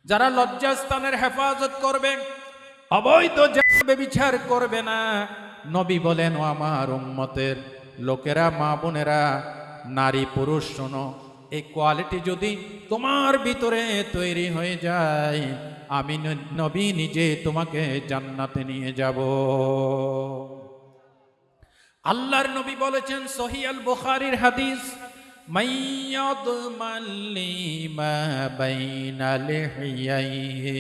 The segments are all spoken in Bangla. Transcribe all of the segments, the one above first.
যারা লজ্জাস্থানের হেফাজত করবে, অবৈধ ব্যভিচার করবে না। নবী বলেন, ও আমার উম্মতের লোকেরা, মা বোনেরা, নারী পুরুষ, শোনো, এই কোয়ালিটি যদি তোমার ভিতরে তৈরি হয়ে যায়, আমি নবী নিজে তোমাকে জান্নাতে নিয়ে যাব। আল্লাহর নবী বলেছেন, সহিহ আল বুখারীর হাদিস, মাইয়াদমান লিমা বাইনা লিহিয়াইহি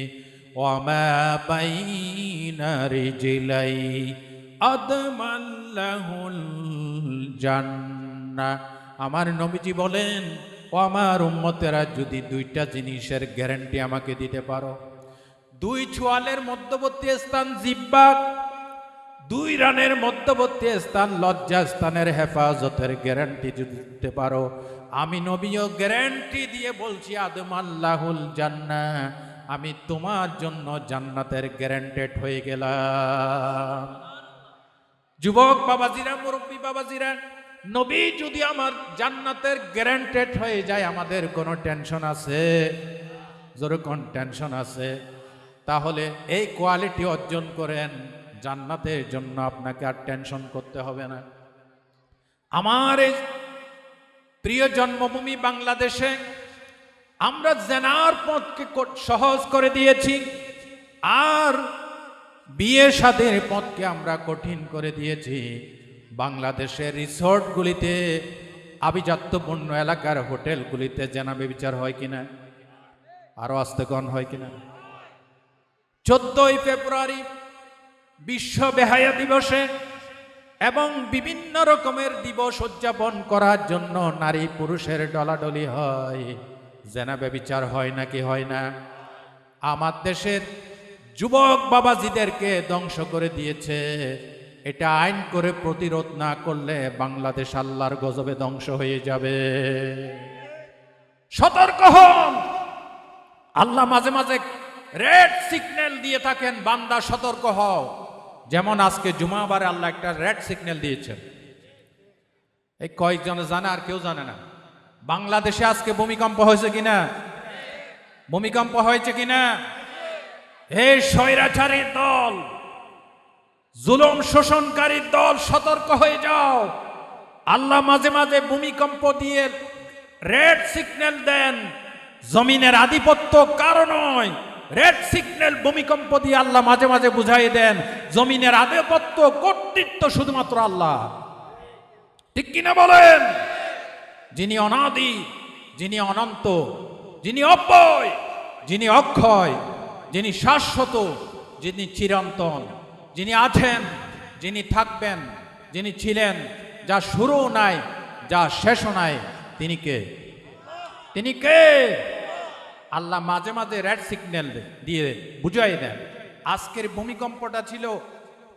ওয়া মা বাইনা রিজলাইহি আদমান লাহুল জান্নাহ। আমার নবীজি বলেন, ও আমার উম্মতেরা, যদি দুইটা জিনিসের গ্যারান্টি আমাকে দিতে পারো, দুই ছোয়ালের মধ্যবর্তী স্থান জিহ্বা, দুই রানের মধ্যবর্তী স্থান লজ্জাস্থানের হেফাজতের গ্যারান্টি যদি দিতে পারো, আমি নবীও গ্যারান্টি দিয়ে বলছি, আদম আল্লাহুল জান্নাহ, আমি তোমার জন্য জান্নাতের গ্যারান্টেড হয়ে গেলাম। যুবক বাবাজিরা, মুরব্বী বাবাজিরা, নবী যদি আমার জান্নাতের গ্যারান্টেড হয়ে যায়, আমাদের কোনো টেনশন আছে? জোরে কোন টেনশন আছে? তাহলে এই কোয়ালিটি অর্জন করেন, জান্নাতের জন্য আপনাকে আর টেনশন করতে হবে না। আমার এই প্রিয় জন্মভূমি বাংলাদেশে আমরা জেনার পথকে সহজ করে দিয়েছি, আর বিয়ে শাদীর পথকে আমরা কঠিন করে দিয়েছি। বাংলাদেশের রিসোর্টগুলিতে, আভিজাত্যপূর্ণ এলাকার হোটেলগুলিতে জেনা ব্যভিচার হয় কিনা? আরো আস্তেকন হয় কিনা? 14ই ফেব্রুয়ারি বিশ্ব বেহায়া দিবসে এবং বিভিন্ন রকমের দিবস উদযাপন করার জন্য নারী পুরুষের ডলাডলি হয়, জেনা ব্যভিচার হয় নাকি হয় না? আমার দেশের যুবক বাবাজিদেরকে ধ্বংস করে দিয়েছে। এটা আইন করে প্রতিরোধ না করলে বাংলাদেশ আল্লাহর গজবে ধ্বংস হয়ে যাবে। সতর্ক হন। আল্লাহ মাঝে মাঝে রেড সিগন্যাল দিয়ে থাকেন, বান্দা সতর্ক হও। যেমন আজকে জুমাবারে আল্লাহ একটা রেড সিগন্যাল দিয়েছেন। এই কয়েকজন জানে, আর কেউ জানে না। বাংলাদেশে আজকে ভূমিকম্প হয়েছে কিনা? ভূমিকম্প হয়েছে কিনা? এই স্বৈরাচারী দল, জুলুম শোষণকারী দল, সতর্ক হয়ে যাও। আল্লাহ মাঝে মাঝে ভূমিকম্প দিয়ে রেড সিগন্যাল দেন। জমিনের আধিপত্য কারো নয়, রেড সিগন্যাল ভূমিকম্প দিয়ে আল্লাহ মাঝে মাঝে বুঝাই দেন, জমিনের আধিপত্য কর্তৃত্ব শুধুমাত্র আল্লাহ। ঠিক কিনা বলেন? যিনি অনাদি, যিনি অনন্ত, যিনি অব্যয়, যিনি অক্ষয়, যিনি শাশ্বত, যিনি চিরন্তন, যিনি আছেন, যিনি থাকবেন, যিনি ছিলেন, যা শুরু নাই, যা শেষও নাই, তিনি কে? তিনি কে? আল্লাহ মাঝে মাঝে রেড সিগন্যাল দিয়ে বুঝাই দেন। আজকের ভূমিকম্পটা ছিল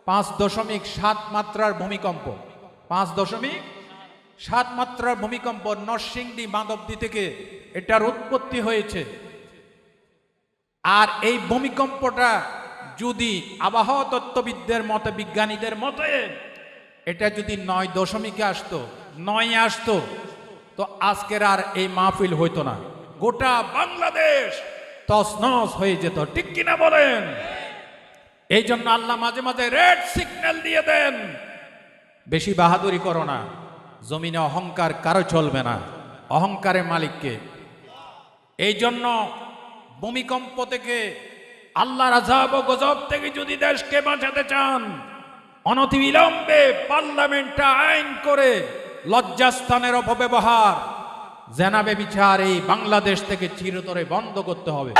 5.7 মাত্রার ভূমিকম্প। 5.7 মাত্রার ভূমিকম্প নরসিংদী মাধবদী থেকে এটার উৎপত্তি হয়েছে। আর এই ভূমিকম্পটা যদি আবহাওয়া তত্ত্ববিদদের মতে, বিজ্ঞানীদের মতে, এটা যদি 9 আসতো, 9 আসতো, তো আজকের আর এই মাহফিল হইতো না। গোটা বাংলাদেশ তছনছ হয়ে যেত। ঠিক কিনা বলেন? এই জন্য আল্লাহ মাঝে মাঝে রেড সিগন্যাল দিয়ে দেন। বেশি বাহাদুরি করো না। জমিনে অহংকার কারো চলবে না, অহংকারের মালিককে। এই জন্য ভূমিকম্প থেকে, আল্লাহর আযাব ও গজব থেকে যদি দেশকে বাঁচাতে চান, অনতিবিলম্বে পার্লামেন্টে আইন করে লজ্জাস্থানের অপব্যবহার, জেনা ব্যভিচার এই বাংলাদেশ থেকে চিরতরে বন্ধ করতে হবে।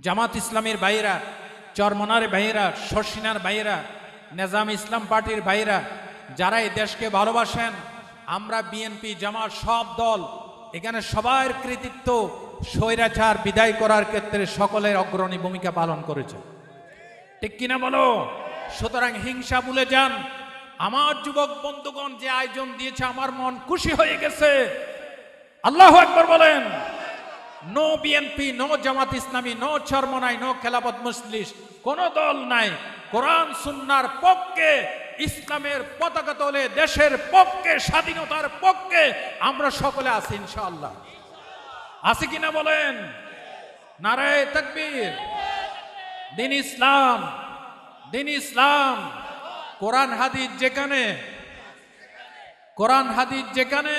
জামাত ইসলামের ভাইরা, চরমনার ভাইরা, শর্ষিনার ভাইরা, নিজাম ইসলাম পার্টির ভাইরা, যারা এই দেশকে ভালোবাসেন, আমরা বিএনপি, জামাত, সব দল, এখানে সবার কৃতিত্ব স্বৈরাচার বিদায় করার ক্ষেত্রে সকলের অগ্রণী ভূমিকা পালন করেছে। ঠিক কিনা বলো? সুতরাং হিংসা ভুলে যান। আমার যুবক বন্ধুগণ যে আয়োজন দিয়েছে, আমার মন খুশি হয়ে গেছে। আল্লাহু আকবার বলেন। No BNP, no Jamaat Islami, no Charmonai, no Khelafat Majlis, কোন দল নাই। কোরআন সুন্নাহর পক্ষে, ইসলামের পতাকা তোলে, দেশের পক্ষে, স্বাধীনতার পক্ষে আমরা সকলে আছি ইনশাআল্লাহ। আছে কিনা বলেন? নারায়ে তাকবীর। দিন ইসলাম, দিন ইসলাম। কোরআন হাদিস যেখানে, কোরআন হাদিস যেখানে,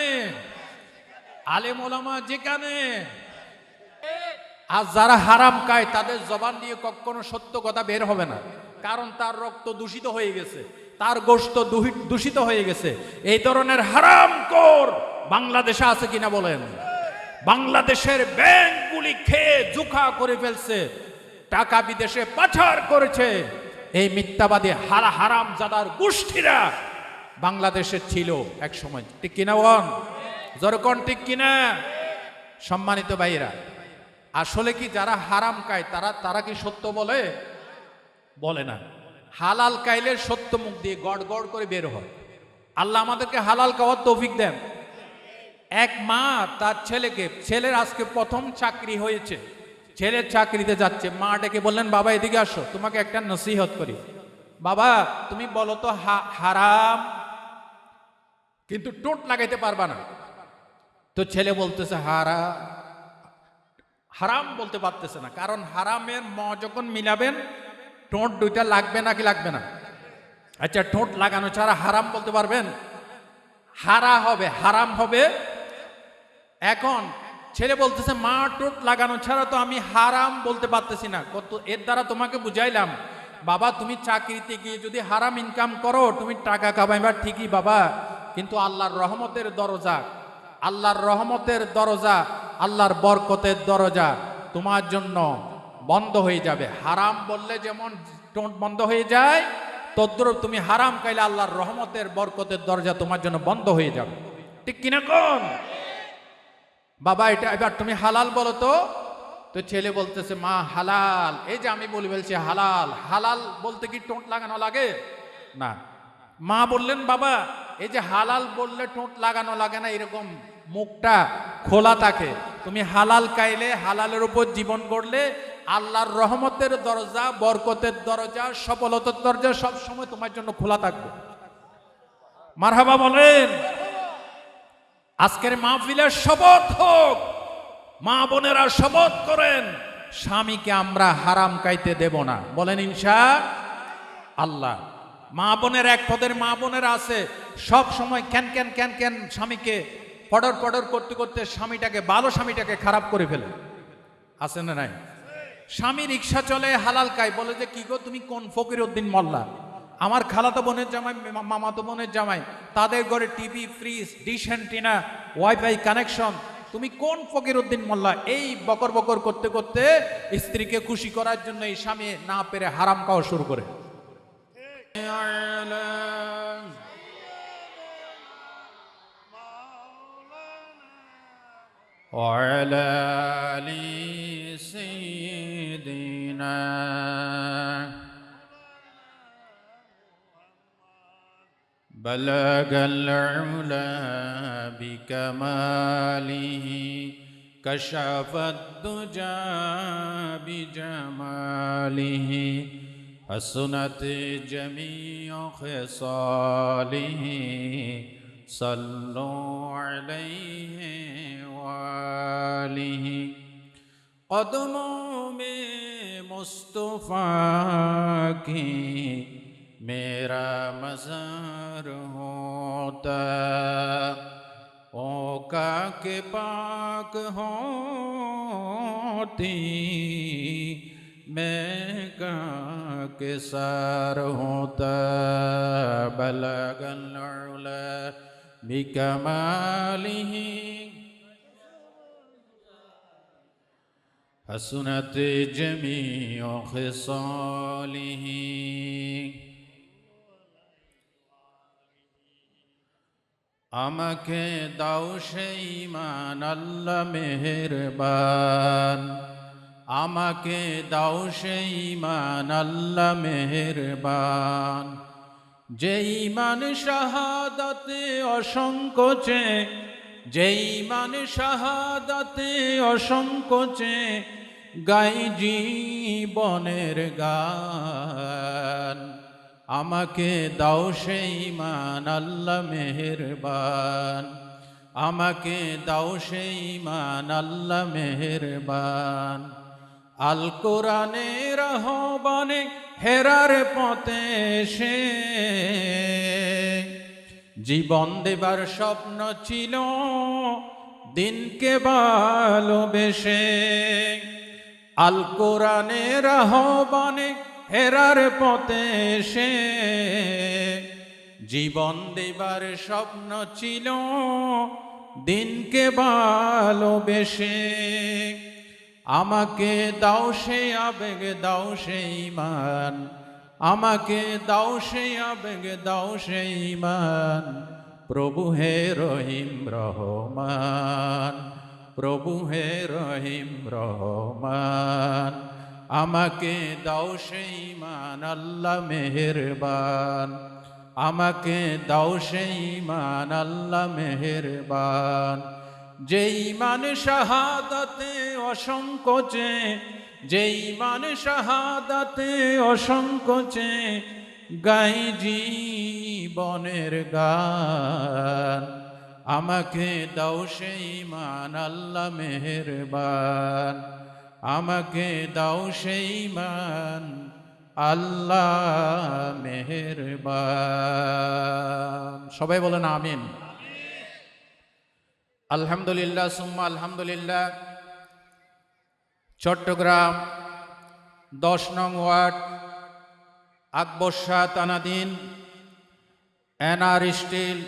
আলেম ওলামা যেখানে। আর যারা হারাম খায় তাদের জবান দিয়ে কখনো সত্য কথা বের হবে না, কারণ তার রক্ত দূষিত হয়ে গেছে, তার গোশত দূষিত হয়ে গেছে। এই ধরনের হারামখোর বাংলাদেশে আছে কিনা বলেন? বাংলাদেশের ব্যাংকগুলি খেয়ে জুখা করে ফেলছে, টাকা বিদেশে পাচার করেছে। এই মিথ্যাবাদী হারামজাদার গোষ্ঠীরা বাংলাদেশে ছিল এক সময়, ঠিক কিনা বল? জরকন ঠিক কিনা? সম্মানিত ভাইরা, আসলে কি যারা হারাম খায় তারা কি সত্য বলে? বলে না। হালাল খাইলে সত্য মুখ দিয়ে গড় গড় করে বের হয়। আল্লাহ আমাদেরকে হালাল খাওয়ার তৌফিক দেন। এক মা তার ছেলের আজকে প্রথম চাকরি হয়েছে, ছেলের চাকরিতে যাচ্ছে, মা ডেকে বললেন, বাবা এদিকে আসো, তোমাকে একটা নসিহত করি। বাবা তুমি বলো তো হারাম, কিন্তু টোট লাগাইতে পারবা না। তো ছেলে বলতেছে হারাম বলতে পারতেছে না, কারণ হারামের ম যখন মিলাবেন ঠোঁট দুইটা লাগবে নাকি লাগবে না? আচ্ছা, ঠোঁট লাগানো ছাড়া হারাম বলতে পারবেন? হারাম হবে। এখন ছেলে বলতেছে, মা ঠোঁট লাগানো ছাড়া তো আমি হারাম বলতে পারতেছি না। কত এর দ্বারা তোমাকে বুঝাইলাম, বাবা তুমি চাকরিতে গিয়ে যদি হারাম ইনকাম করো তুমি টাকা কামাইবার ঠিকই বাবা, কিন্তু আল্লাহর রহমতের দরজা, আল্লাহর রহমতের দরজা, আল্লাহর বরকতের দরজা তোমার জন্য বন্ধ হয়ে যাবে। হারাম বললে যেমন ঠোঁট বন্ধ হয়ে যায়, তদ্রূপ তুমি হারাম খাইলে আল্লাহর রহমতের বরকতের দরজা তোমার জন্য বন্ধ হয়ে যাবে, ঠিক কিনা কোন? বাবা এটা এবার তুমি হালাল বলো তো। তো ছেলে বলতেছে, মা হালাল, এই যে আমি বলে বলছি হালাল। হালাল বলতে কি ঠোঁট লাগানো লাগে? না। মা বললেন, বাবা এই যে হালাল বললে ঠোঁট লাগানো লাগে না, এরকম মুখটা খোলা থাকে। তুমি হালাল খাইলে, হালালের উপর জীবন করলে আল্লাহর রহমতের দরজা, বরকতের দরজা, সফলতার দরজা সব সময় তোমার জন্য খোলা থাকবে। মারহাবা বলেন। আজকের মাহফিলের শপথ হোক, মা বোনেরা শপথ করেন, স্বামীকে আমরা হারাম খাইতে দেব না, বলেন ইনশাআল্লাহ। মা বোনের এক পদের মা বোনেরা আছে, সব সময় ক্যান স্বামীকে পডর করতে করতে স্বামীটাকে, ভালো স্বামীটাকে খারাপ করে ফেলে, আছে না নাই? স্বামী রিক্সা চলে, হালাল খায়, বলে যে কি গো তুমি কোন ফকির উদ্দিন মোল্লা? আমার খালাতো বোনের জামাই, মামাতো বোনের জামাই, তাদের ঘরে TV, fridge, dish antenna, wifi connection, তুমি কোন ফকির উদ্দিন মোল্লা? এই বকর বকর করতে করতে স্ত্রীকে খুশি করার জন্য এই স্বামী না পেরে হারাম খাওয়া শুরু করে। وعلى آل سيدنا بلغ العلا بكماله كشف الدجى بجماله حسنت جميع خصاله صلوا عليه وآله قدموں میں مصطفیٰ کی میرا مزار ہوتا اوکا کے پاک ہوتی میں کا کے سار ہوتا بلغ العلا بکمالہ حسنت جمیع خصالہ আমাকে দাও সেই ঈমান আল্লাহ মেহেরবান, আমাকে দাও সেই ঈমান আল্লাহ মেহেরবান, যে ঈমান শাহাদাতে অসংকোচে, যে ঈমান শাহাদাতে অসংকোচে গাই জীবনের গান। আমাকে দাও সেই মান আল্লাহ মেহেরবান, আমাকে দাও সেই মান আল্লাহ মেহেরবান। আল কোরআনের আহ্বানে হেরার পথে এসে জীবন দেবার স্বপ্ন ছিল দিনকে ভালোবেসে। আল কোরআনের আহ্বানে হেরার পথে এসে জীবন দেবার স্বপ্ন ছিল দিনকে ভালোবেসে। আমাকে দাও সেই আবেগ, দাও সেই মান, আমাকে দাও সেই আবেগ, দাও সেই মান। প্রভু হে রহিম রহমান, প্রভু হে রহিম রহমান। আমাকে দাও সেই মান আল্লাহ মেহেরবান, আমাকে দাও সেই মান আল্লাহ মেহেরবান। যেই মান শাহাদাতে অসংকোচে, যেই মান শাহাদাতে অসংকোচে গাই জীবনের গান। আমাকে দাও সেই মান আল্লাহ মেহেরবান, আমাকে দাও সেই মান আল্লাহ মেহেরবান। সবাই বলেন আমিন। আলহামদুলিল্লাহ সুম্মা আলহামদুলিল্লাহ। চট্টগ্রাম 10 নং ওয়ার্ড আকবর শাহ তানাদিন এনআর স্টিল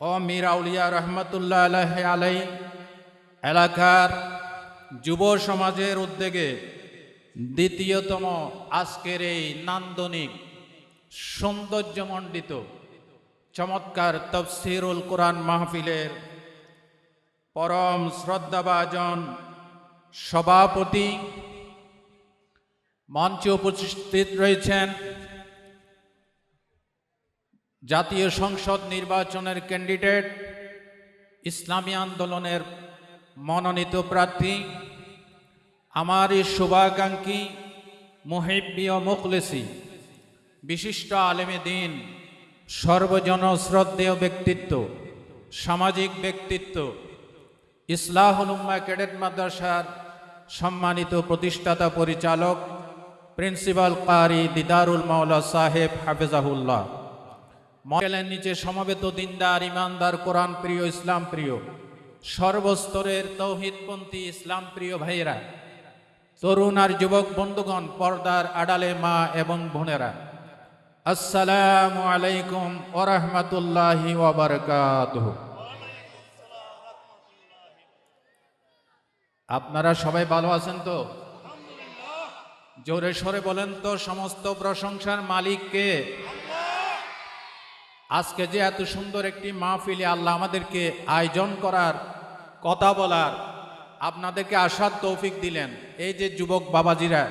ও মীর আউলিয়া রহমতুল্লাহ আলাই এলাকার যুব সমাজের উদ্যোগে দ্বিতীয়তম আজকের এই নান্দনিক সৌন্দর্যমণ্ডিত চমৎকার তাফসীরুল কোরআন মাহফিলের পরম শ্রদ্ধাভাজন সভাপতি, মঞ্চে উপস্থিত রয়েছেন জাতীয় সংসদ নির্বাচনের ক্যান্ডিডেট, ইসলামী আন্দোলনের মনোনীত প্রার্থী, আমার এই শুভাকাঙ্ক্ষী, মুহিব্বি ও মুখলেসি, বিশিষ্ট আলেমে দিন, সর্বজন শ্রদ্ধেয় ব্যক্তিত্ব, সামাজিক ব্যক্তিত্ব, ইসলাহুল উম্মাহ ক্যাডেট মাদ্রাসার সম্মানিত প্রতিষ্ঠাতা পরিচালক, প্রিন্সিপাল কারি দিদারুল মাওলা সাহেব হাফেজাহুল্লাহ, মডেলের নিচে সমবেত দিনদার, ইমানদার, কোরআন প্রিয়, ইসলাম প্রিয়, সর্বস্তরের তৌহিদপন্থী ইসলাম প্রিয় ভাইয়েরা, তরুণ আর যুবক বন্ধুগণ, পর্দার আড়ালে মা এবং বোনেরা, আসসালামু আলাইকুম ওয়া রাহমাতুল্লাহি ওয়া বারাকাতুহু। আপনারা সবাই ভালো আছেন তো? জোরে সরে বলেন তো, সমস্ত প্রশংসার মালিক কে? আজকে যে এত সুন্দর একটি মাহফিলে আল্লাহ আমাদেরকে আয়োজন করার, কথা বলার, আপনাদেরকে আসার তৌফিক দিলেন। এই যে যুবক বাবাজিরা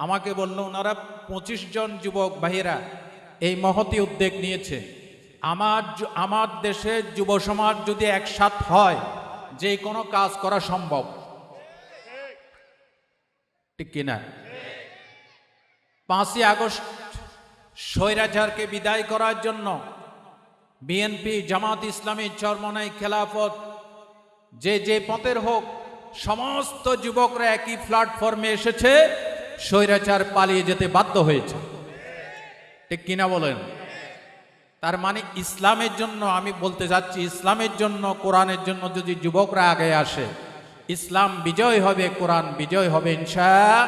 আমাকে বলল, ওনারা 25 জন যুবক ভাইয়েরা এই মহতী উদ্যোগ নিয়েছে। আমার দেশের যুব সমাজ যদি একসাথ হয়, যে কোনো কাজ করা সম্ভব, ঠিক কিনা? 5ই আগস্ট স্বৈরাচারকে বিদায় করার জন্য বিএনপি, জামাত ইসলামী, চরমনাই, খেলাফত, যে পথের হোক, সমস্ত যুবকরা একই প্ল্যাটফর্মে এসেছে, স্বৈরাচার পালিয়ে যেতে বাধ্য হয়েছে, ঠিক কিনা বলেন? তার মানে ইসলামের জন্য, আমি বলতে যাচ্ছি, ইসলামের জন্য, কোরআনের জন্য যদি যুবকরা আগে আসে, ইসলাম বিজয় হবে, কোরআন বিজয় হবে ইনশাআল্লাহ।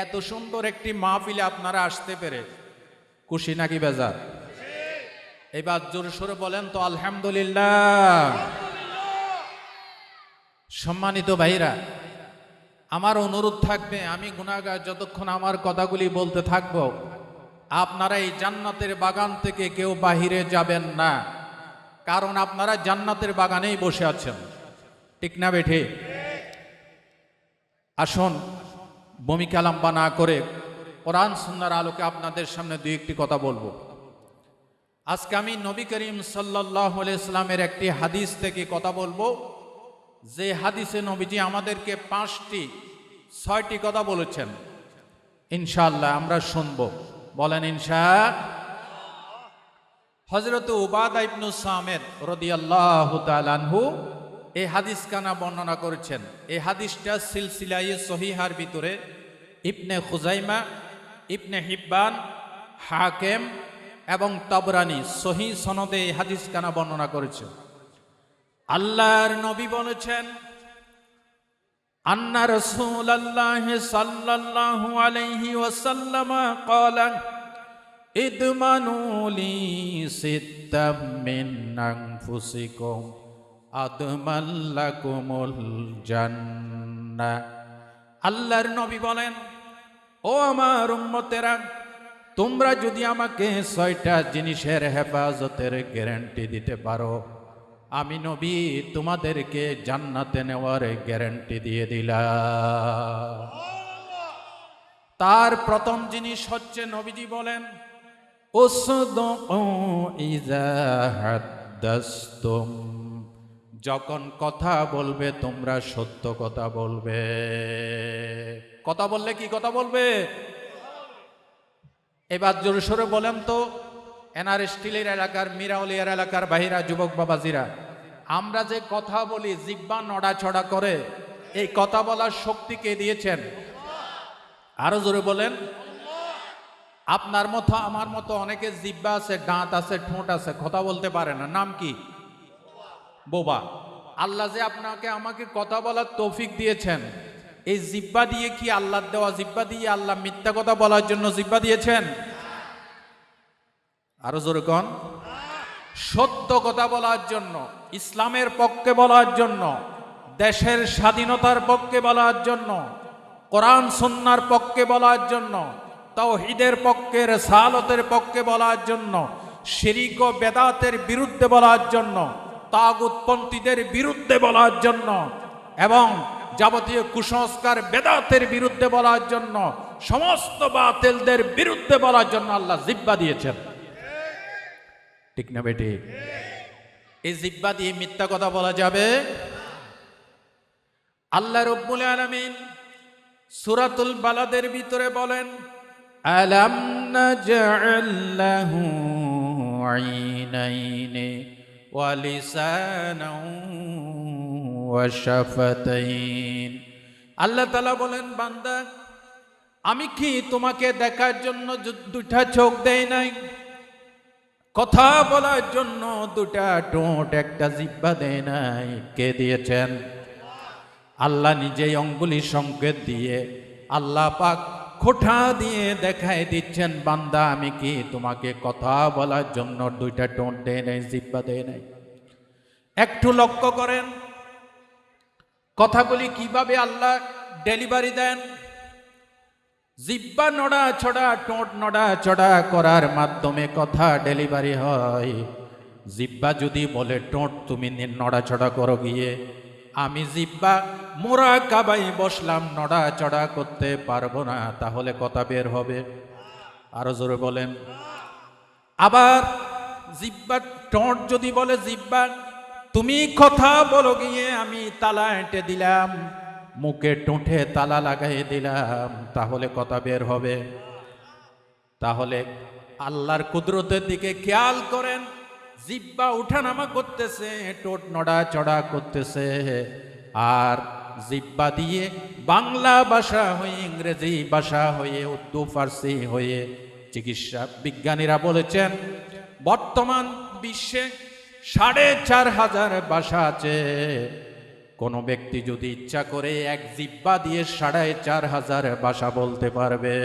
এত সুন্দর একটি মাহফিলে আপনারা আসতে পেরে খুশি নাকি বেজার? এবার জোরে সোরে বলেন তো আলহামদুলিল্লাহ। সম্মানিত ভাইরা, আমার অনুরোধ থাকবে, আমি গুনাহগার, যতক্ষণ আমার কথাগুলি বলতে থাকবো, আপনারা এই জান্নাতের বাগান থেকে কেউ বাহিরে যাবেন না, কারণ আপনারা জান্নাতের বাগানেই বসে আছেন, ঠিক না বেঠে? আসুন ভূমিকা লম্বা না করে কোরআন সুন্নাহর আলোকে আপনাদের সামনে দুই একটি কথা বলবো। আজকে আমি নবী করিম সাল্লাল্লাহু আলাইহি সাল্লামের একটি হাদিস থেকে কথা বলবো, যে হাদিসে নবীজি আমাদেরকে 5টি 6টি কথা বলেছেন। ইনশাআল্লাহ আমরা শুনব, বলেন ইনশা। হযরত উবাদা ইবনে সামিত রাদিয়াল্লাহু তাআলা আনহু এই হাদিস কানা বর্ণনা করেছেন। এই হাদিসটা সিলসিলায়ে সহিহার ভিতরে ইবনে খুজাইমা, ইবনে হিব্বান, হাকিম এবং তাবরানী সহিহ সনদে এই হাদিস কানা বর্ণনা করেছে। আল্লাহর নবী বলেছেন, আন্না রাসূলুল্লাহ সাল্লাল্লাহু আলাইহি ওয়াসাল্লাম ক্বালা ইদমানু লি সিত্তাম মিন আনফুসিকুম আদমাল্লাকুমুল জান্নাহ। আল্লাহর নবী বলেন, ও আমার উম্মতেরা, তোমরা যদি আমাকে 6টা জিনিসের হেফাজতের গ্যারান্টি দিতে পারো, আমি নবী তোমাদেরকে জান্নাতে নেওয়ার গ্যারান্টি দিয়ে দিলাম। তার প্রথম জিনিস হচ্ছে, নবীজি বলেন, উসদুকু ইযা হাদ্দাসতুম, যখন কথা বলবে তোমরা সত্য কথা বলবে। কথা বললে কি কথা বলবে? এবার জোরে সোরে বলেন তো, এনআর স্টিলের এলাকার, মিরাউলিয়ার এলাকার বাহিরা যুবক বাবাজিরা, আমরা যে কথা বলি জিহ্বা নড়াচড়া করে, এই কথা বলার শক্তি কে দিয়েছেন? আরো জোরে বলেন। আপনার মতো আমার মতো অনেকে জিহ্বা আছে, দাঁত আছে, ঠোঁট আছে, কথা বলতে পারে না। নাম কি? বোবা। আল্লাহ যে আপনাকে আমাকে কথা বলার তৌফিক দিয়েছেন, এই জিহ্বা দিয়ে কি আল্লাহর দেওয়া জিহ্বা দিয়ে আল্লাহ মিথ্যা কথা বলার জন্য জিহ্বা দিয়েছেন? আরো জোরে কোন। সত্য কথা বলার জন্য, ইসলামের পক্ষে বলার জন্য, দেশের স্বাধীনতার পক্ষে বলার জন্য, কোরআন সুন্নাহর পক্ষে বলার জন্য, তাওহীদের পক্ষে, রিসালাতের পক্ষে বলার জন্য, শিরক ও বেদাতের বিরুদ্ধে বলার জন্য, তাগুতপন্থীদের বিরুদ্ধে বলার জন্য এবং যাবতীয় কুসংস্কার বেদাতের বিরুদ্ধে বলার জন্য, সমস্ত বাতিলদের বিরুদ্ধে বলার জন্য আল্লাহ জিহ্বা দিয়েছেন। ঠিক না বেটি? এই জিহ্বা দিয়ে মিথ্যা কথা বলা যাবে? আল্লাহ রাব্বুল আলামিন সূরাতুল বালাদের ভিতরে বলেন, আলাম নাজআল লাহু আইনাইনি ওয়া লিসানাও ওয়া শাফাতাইন। আল্লাহ তাআলা বলেন, বান্দা, আমি কি তোমাকে দেখার জন্য 2টা চোখ দেই নাই? কথা বলার জন্য 2টা ঠোঁট, একটা জিহ্বা দেয় নাই? কে দিয়েছেন? আল্লাহ নিজেই অঙ্গুলি সংকেত দিয়ে আল্লাহ পাক খোঁটা দিয়ে দেখায় দিচ্ছেন, বান্দা, আমি কি তোমাকে কথা বলার জন্য 2টা ঠোঁট দেয় নাই, জিহ্বা দেয় নাই? একটু লক্ষ্য করেন কথাগুলি কিভাবে আল্লাহ ডেলিভারি দেন। জিহ্বা নড়াচড়া, ঠোঁট নড়াচড়া করার মাধ্যমে কথা ডেলিভারি হয়। জিহ্বা যদি বলে, ঠোঁট তুমি নড়াচড়া করো গিয়ে, আমি জিহ্বা মুরাকাবায় বসলাম, নড়াচড়া করতে পারবো না, তাহলে কথা বের হবে? আরো জোরে বলেন। আবার জিহ্বা, ঠোঁট যদি বলে, জিহ্বা তুমি কথা বলো গিয়ে, আমি তালা এঁটে দিলাম, মুখে ঠোঁটে তালা লাগাই দিলাম, তাহলে কথা বের হবে? তাহলে আল্লাহর কুদরতের দিকে খেয়াল করেন। জিহ্বা উঠানামা করতেছে, ঠোঁট নড়াচড়া করতেছে, আর জিহ্বা দিয়ে বাংলা ভাষা হয়ে, ইংরেজি ভাষা হয়ে, উর্দু ফার্সি হয়ে, চিকিৎসা বিজ্ঞানীরা বলেছেন বর্তমান বিশ্বে 4,500 ভাষা আছে। কোনো ব্যক্তি যদি ইচ্ছা করে এক জিহ্বা দিয়ে 4,500 ভাষা বলতে পারবে।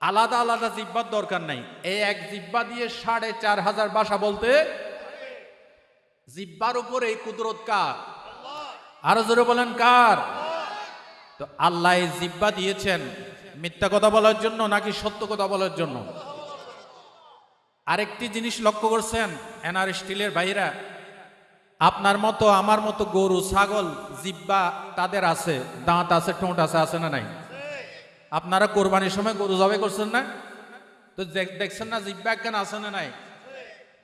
আলাদা আলাদা জিহ্বার দরকার নাই, এই এক জিহ্বা দিয়ে 4,500 ভাষা বলতে। জিহ্বার উপরে এই কুদরত কার? আরো জোরে বলেন, কার? তো আল্লাহ এই জিহ্বা দিয়েছেন মিথ্যা কথা বলার জন্য নাকি সত্য কথা বলার জন্য? আরেকটি জিনিস লক্ষ্য করছেন এনআর স্টিলের ভাইরা, আপনার মতো আমার মতো গরু ছাগল জিহ্বা তাদের আছে, দাঁত আছে, ঠোঁট আছে, আছে না নাই? আপনারা কোরবানির সময় গরু জবাই করছেন না? তো দেখছেন না জিহ্বা কেন আছে না নাই?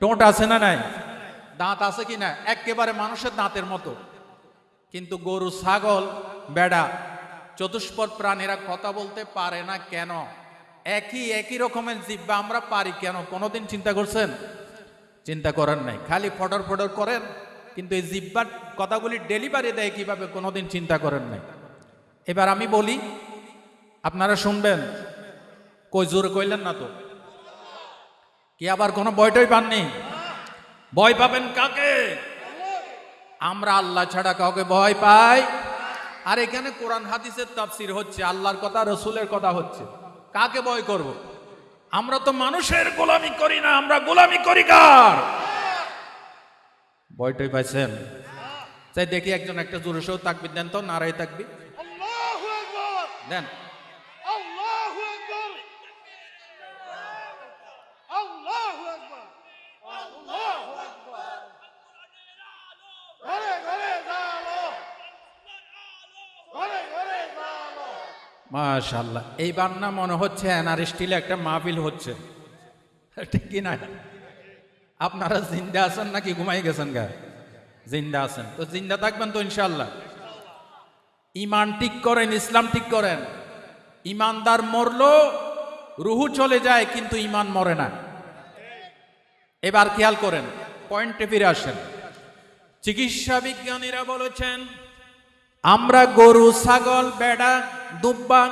ঠোঁট আছে না নাই? দাঁত আছে কি না? একেবারে মানুষের দাঁতের মতো, কিন্তু গরু, ছাগল, বেড়া, চতুষ্পদ প্রাণীরা কথা বলতে পারে না কেন? একই রকমের জিহ্বা, আমরা পারি কেন? কোনোদিন চিন্তা করছেন? চিন্তা করেন নাই, খালি ফটর ফটর করেন, কিন্তু এই জিহ্বার কথাগুলি ডেলিভারি দেয় কিভাবে কোনোদিন চিন্তা করেন নাই। এবার আমি বলি, আপনারা শুনবেন। কই জোরে কইলেন না তো? কি আবার কোনো ভয়টই পাননি? ভয় পাবেন কাকে? আমরা আল্লাহ ছাড়া কাউকে ভয় পাই? আর এখানে কোরআন হাদিসের তাফসীর হচ্ছে, আল্লাহর কথা, রসুলের কথা হচ্ছে, কাকে ভয় করব? আমরা তো মানুষের গোলামি করি না, আমরা গোলামি করি কার? ভয়টই পাইছেন? তাই দেখি একজন একটা জোরে সহ তাকবীর দেন তো, নারায়ে তাকবীর আল্লাহু আকবার, দেন। আল্লাহু আকবার, আল্লাহু আকবার, আল্লাহু আকবার। ঘরে ঘরে জালো, ঘরে ঘরে জালো। মাশাআল্লাহ, এইবার না মনে হচ্ছে এনআর স্টিলে একটা মাহফিল হচ্ছে, ঠিক কি না? আপনারা জিন্দা আছেন নাকি ঘুমাই গেছেন? গা জিন্দা আছেন তো জিন্দা থাকবেন তো ইনশাআল্লাহ। ইমান ঠিক করেন, ইসলাম ঠিক করেন। ইমানদার মরলো রুহু চলে যায়, কিন্তু ইমান মরে না। এবার খেয়াল করেন, পয়েন্টে ফিরে আসেন। চিকিৎসা বিজ্ঞানীরা বলেছেন, আমরা গরু, ছাগল, বেড়া, দুব্বা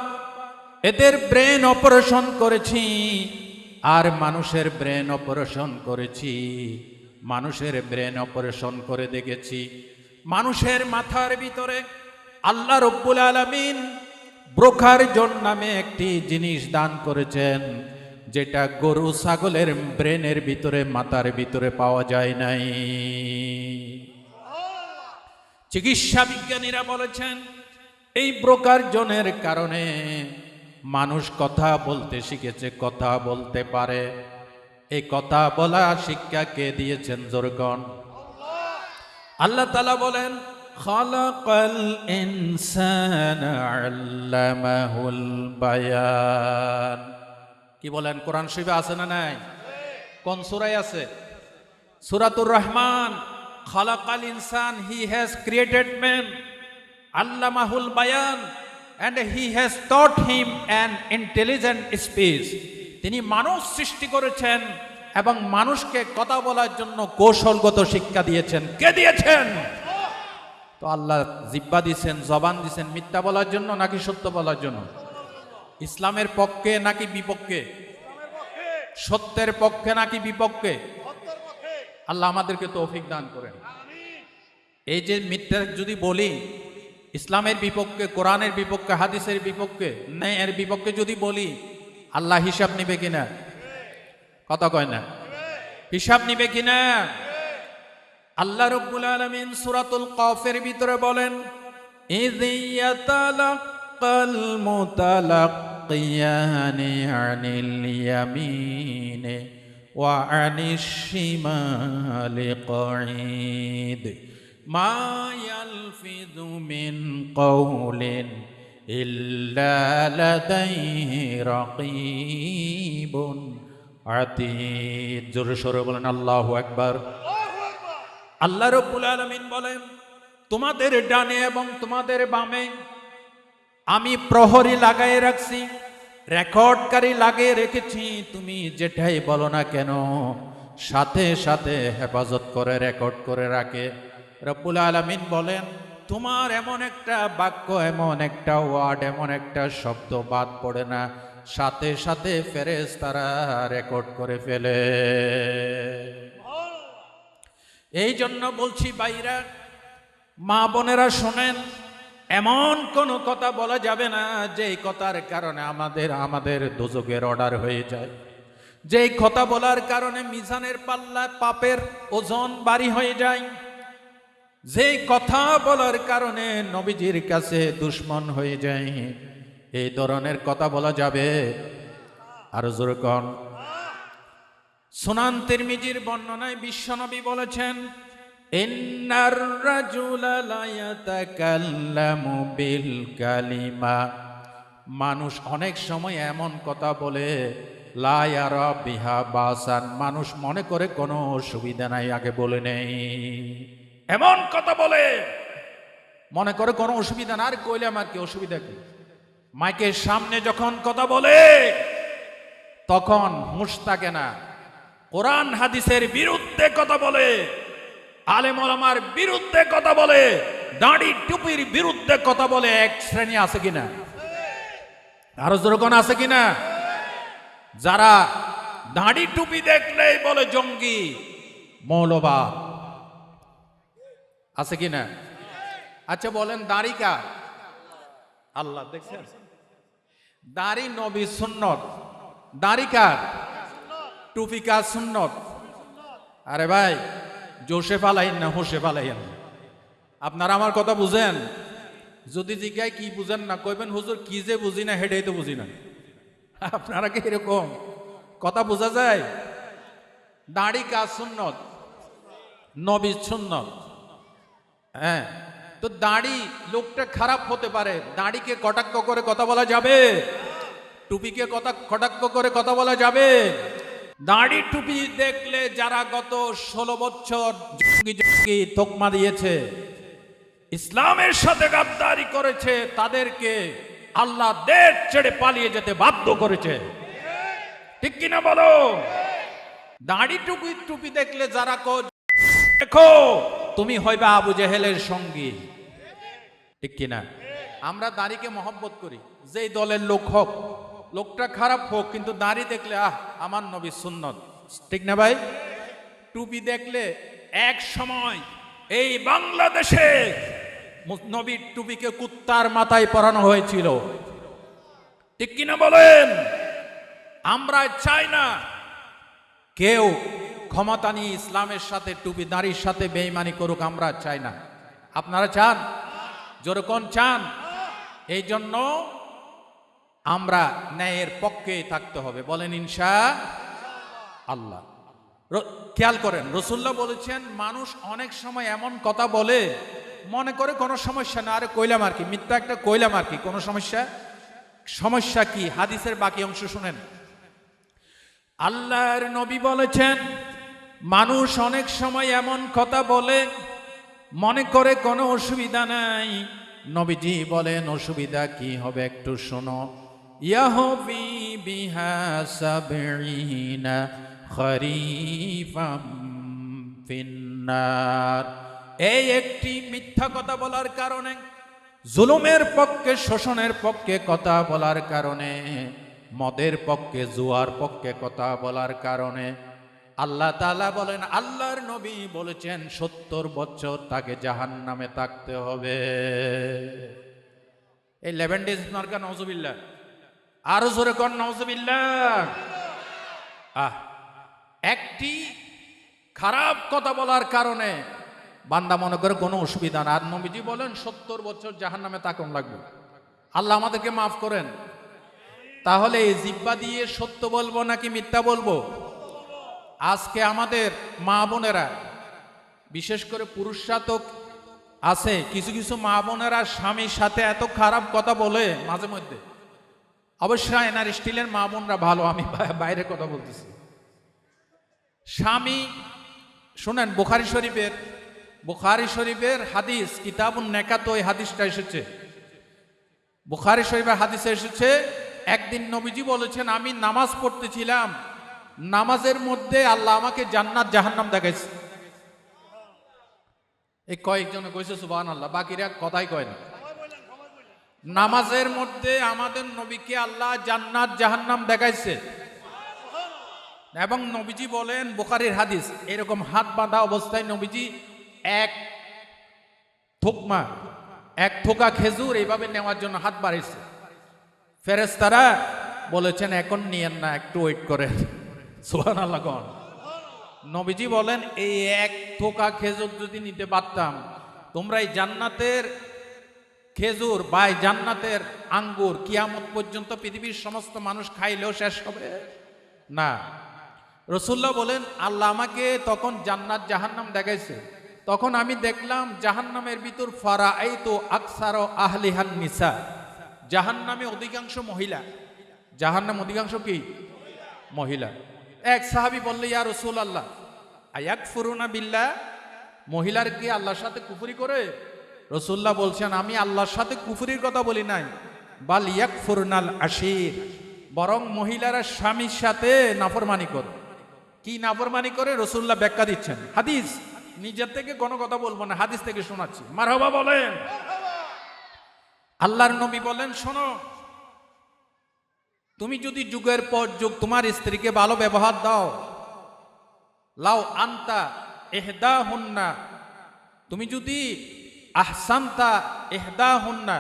এদের ব্রেন অপারেশন করেছি, আর মানুষের ব্রেন অপারেশন করেছি। মানুষের ব্রেন অপারেশন করে দেখেছি, মানুষের মাথার ভিতরে আল্লাহ রব্বুল আলামিন ব্রোকার জোন নামে একটি জিনিস দান করেছেন, যেটা গরু, ছাগলের ব্রেনের ভিতরে, মাথার ভিতরে পাওয়া যায় নাই। চিকিৎসা বিজ্ঞানীরা বলেছেন, এই ব্রোকার জোনের কারণে মানুষ কথা বলতে শিখেছে, কথা বলতে পারে। এই কথা বলা শিক্ষা কে দিয়েছেন? জোরগণ আল্লাহ তাআলা বলেন, খালাকাল ইনসানা আল্লামাহুল বায়ান। কি বলেন? কোরআন শরীফে আছে না নাই? কোন সূরায় আছে? সূরাতুর রহমান। খালাকাল ইনসান, হি হ্যাজ ক্রিয়েটেড ম্যান, আল্লামাহুল বায়ান, and he has taught him an intelligent speech. তিনি মানুষ সৃষ্টি করেছেন এবং মানুষকে কথা বলার জন্য কৌশলগত শিক্ষা দিয়েছেন। কে দিয়েছেন? তো আল্লাহ জিহ্বা দিয়েছেন, জবান দিয়েছেন, মিথ্যা বলার জন্য নাকি সত্য বলার জন্য? ইসলামের পক্ষে নাকি বিপক্ষে? সত্যের পক্ষে নাকি বিপক্ষে? আল্লাহ আমাদেরকে তৌফিক দান করেন। এই যে মিথ্যা যদি বলি, ইসলামের বিপক্ষে, কোরআনের বিপক্ষে, হাদিসের বিপক্ষে, ন্যায়ের বিপক্ষে যদি বলি, আল্লাহ হিসাব নিবে কিনা? কথা কয় না? হিসাব নিবে কিনা? আল্লাহ রাব্বুল আলামিন সূরাতুল কাফের ভিতরে বলেন, ইয ইয়াতালাক্কাল মুতালাক্কিয়ানি আনিল ইয়ামিনি ওয়া আনিশ শিমালি কঈদ মা ইয়ালফিযু মিন কওলিন ইল্লা লাদাইহি রাকীবুন আতীদ। জোরে সোরে বলেন আল্লাহু আকবার। আল্লাহ রাব্বুল আলামিন বলেন, তোমাদের ডানে এবং তোমাদের বামে আমি প্রহরী লাগাই রাখছি, রেকর্ডকারী লাগিয়ে রেখেছি। তুমি যেটাই বলো না কেন, সাথে সাথে হেফাজত করে রেকর্ড করে রাখে। রব্বুল আলামিন বলেন, তোমার এমন একটা বাক্য, এমন একটা ওয়ার্ড, এমন একটা শব্দ বাদ পড়ে না, সাথে সাথে ফেরেশতারা রেকর্ড করে ফেলে। এই জন্য বলছি ভাইরা, মা বোনেরা শোনেন, এমন কোনো কথা বলা যাবে না যেই কথার কারণে আমাদের দোজখের অর্ডার হয়ে যায়, যেই কথা বলার কারণে মিজানের পাল্লা, পাপের ওজন ভারী হয়ে যায়, যেই কথা বলার কারণে নবীজির কাছে দুশ্মন হয়ে যায়। এই ধরনের কথা বলা যাবে? আর জোরে কোন? সুনান তিরমিজির বর্ণনায় বিশ্বনবী বলেছেন, ইন্নার রাজুলা লা ইয়াতাকাল্লামু বিল কালিমা। মানুষ অনেক সময় এমন কথা বলে, লা ইয়ারা বিহা বাসান, মানুষ মনে করে কোনো অসুবিধা নাই, আগে বলে নেই। এমন কথা বলে মনে করে কোনো অসুবিধা না, আর কইলে আমার কি অসুবিধা কি? মাইকের সামনে যখন কথা বলে তখন হুঁশ থাকে না, কোরআন হাদিসের বিরুদ্ধে কথা বলে, আলেম ওলামার বিরুদ্ধে কথা বলে, দাড়ি টুপির বিরুদ্ধে কথা বলে। এক শ্রেণী আছে কিনা? আরো যেরকম আছে কিনা? যারা দাড়ি টুপি দেখলেই বলে জঙ্গি, মৌলবাদ, আছে কিনা? আচ্ছা বলেন, দাড়ি কার? আল্লাহ। দেখছেন, দাড়ি নবী সুন্নত, দাড়ি কার? টুপি কার? সুন্নত। আরে ভাই, জোশে ফালাইন না, হোসে ফালাইন। আপনারা আমার কথা বুঝেন? যদি জিজ্ঞায় কি বুঝেন না, কইবেন হুজুর কি যে বুঝি না, হেডেই তো বুঝি না। আপনারা কি এরকম কথা বোঝা যায়? দাড়ি কার? সুন্নত, নবী সুন্নত। হ্যাঁ, তো দাড়ি লোকটা খারাপ হতে পারে, দাড়িকে কটাক্ষ করে কথা বলা যাবে? টুপিকে কটাক্ষ করে কথা বলা যাবে? দাড়ি টুপি দেখলে যারা গত 16 বছর জঙ্গি জঙ্গি তকমা দিয়েছে, ইসলামের সাথে গাদ্দারি করেছে, তাদেরকে আল্লাহ দেশ ছেড়ে পালিয়ে যেতে বাধ্য করেছে। ঠিক কিনা বলো? দাড়ি টুপি দেখলে যারা দেখো তুমি হইবা আবু জেহেলের সঙ্গী। ঠিক কিনা? আমরা দাড়িকে মহব্বত করি, যেই দলের লোক হোক, লোকটা খারাপ হোক, কিন্তু দাড়ি দেখলে আমার নবী সুন্নত। ঠিক না ভাই? টুপি দেখলে এক সময় এই বাংলাদেশে নবীর টুপিকে কুত্তার মাথায় পরানো হয়েছিল। ঠিক কিনা বলেন? আমরা চাই না কেউ ক্ষমতা নিয়ে ইসলামের সাথে, টুপি দাঁড়ির সাথে বেঈমানি করুক, আমরা চাই না। আপনারা চান? যেরকম চান। এই জন্য আমরা ন্যায়ের পক্ষে থাকতে হবে। বলেন ইনশাআল্লাহ। খেয়াল করেন, রাসূলুল্লাহ বলেছেন, মানুষ অনেক সময় এমন কথা বলে মনে করে কোনো সমস্যা না, আরে কইলাম আর কি, মিথ্যা একটা কইলাম আর কি, কোনো সমস্যা কি? হাদিসের বাকি অংশ শুনেন। আল্লাহর নবী বলেছেন, মানুষ অনেক সময় এমন কথা বলে মনে করে কোনো অসুবিধা নাই। নবীজি বলেন, অসুবিধা কি হবে একটু শোনো। ইয়াহবি বিহা সাবঈনা খরিফাম ফিন্নার। এই একটি মিথ্যা কথা বলার কারণে, জুলুমের পক্ষে, শোষণের পক্ষে কথা বলার কারণে, মদের পক্ষে, জুয়ার পক্ষে কথা বলার কারণে আল্লাহ তাআলা বলেন, আল্লাহর নবী বলেছেন 70 বছর তাকে জাহান্নামে থাকতে হবে। এই 11 days মার্কা, নাউজুবিল্লাহ। আরো জোরে কর নাউজুবিল্লাহ। একটি খারাপ কথা বলার কারণে বান্দা মনে করে কোনো অসুবিধা না, আর নবীজি বলেন 70 বছর জাহান্নামে থাকুন লাগবে। আল্লাহ আমাদেরকে মাফ করেন। তাহলে এই জিহ্বা দিয়ে সত্য বলবো নাকি মিথ্যা বলবো? আজকে আমাদের মা বোনেরা, বিশেষ করে পুরুষরা তো আছে, কিছু কিছু মা বোনেরা স্বামীর সাথে এত খারাপ কথা বলে মাঝে মধ্যে। অবশ্যই এনার স্টিলের মা বোনরা ভালো, আমি বাইরে কথা বলতেছি। স্বামী, শুনেন, বুখারী শরীফের হাদিস, কিতাবুন নেকাত, ওই হাদিসটা এসেছে। বুখারী শরীফের হাদিসে এসেছে, একদিন নবীজি বলেছেন, আমি নামাজ পড়তেছিলাম, নামাজের মধ্যে আল্লাহ আমাকে জান্নাত জাহান্নাম দেখাইছে। এই কয়েকজনে কইছে সুবহানাল্লাহ, বাকিরা কথাই কয় না। নামাজের মধ্যে আমাদের নবীকে আল্লাহ জান্নাত জাহান্নাম দেখাইছে। এবং নবীজি বলেন, বুখারীর হাদিস, এরকম হাত বাঁধা অবস্থায় নবীজি এক থোকা খেজুর এইভাবে নেওয়ার জন্য হাত বাড়িয়েছে। ফেরেশতারা বলেছেন, এখন নিয়েন না, একটু ওয়েট করেন। সুবহানাল্লাহ। নবীজি বলেন, এই এক থোকা খেজুর যদি নিতে পারতাম, তোমরা এই জান্নাতের খেজুর বা জান্নাতের আঙ্গুর কিয়ামত পর্যন্ত পৃথিবীর সমস্ত মানুষ খাইলেও শেষ হবে না। রাসূলুল্লাহ বলেন, আল্লাহ আমাকে তখন জান্নাত জাহান্নাম দেখাইছে। তখন আমি দেখলাম জাহান্নামের ভিতর ফারাআইতু আকসার আহলিহান নিসা, জাহান্নামে অধিকাংশ মহিলা। জাহান্নাম অধিকাংশ কি? মহিলা। এক সাহাবী বলল, ইয়া রাসূলুল্লাহ, আয়াকফুরুনা বিল্লাহ, মহিলার কি আল্লাহর সাথে কুফরি করে? রাসূলুল্লাহ বলছেন আমি আল্লাহর সাথে কুফরির কথা বলি নাই, বাল ইয়াকফুরনাল আশির, বরং মহিলারা স্বামীর সাথে নাফরমানি করে। কি নাফরমানি করে? রাসূলুল্লাহ ব্যাখ্যা দিচ্ছেন। হাদিস, নিজের থেকে কোনো কথা বলবো না, হাদিস থেকে শোনাচ্ছি। মারহাবা বলেন। আল্লাহর নবী বলেন, শোনো, তুমি যদি যুগের পর যুগ তোমার স্ত্রীকে ভালো ব্যবহার দাও, লাউ আনতা এহদা হুন্না, তুমি যদি আহসানতা এহদা হুন্না,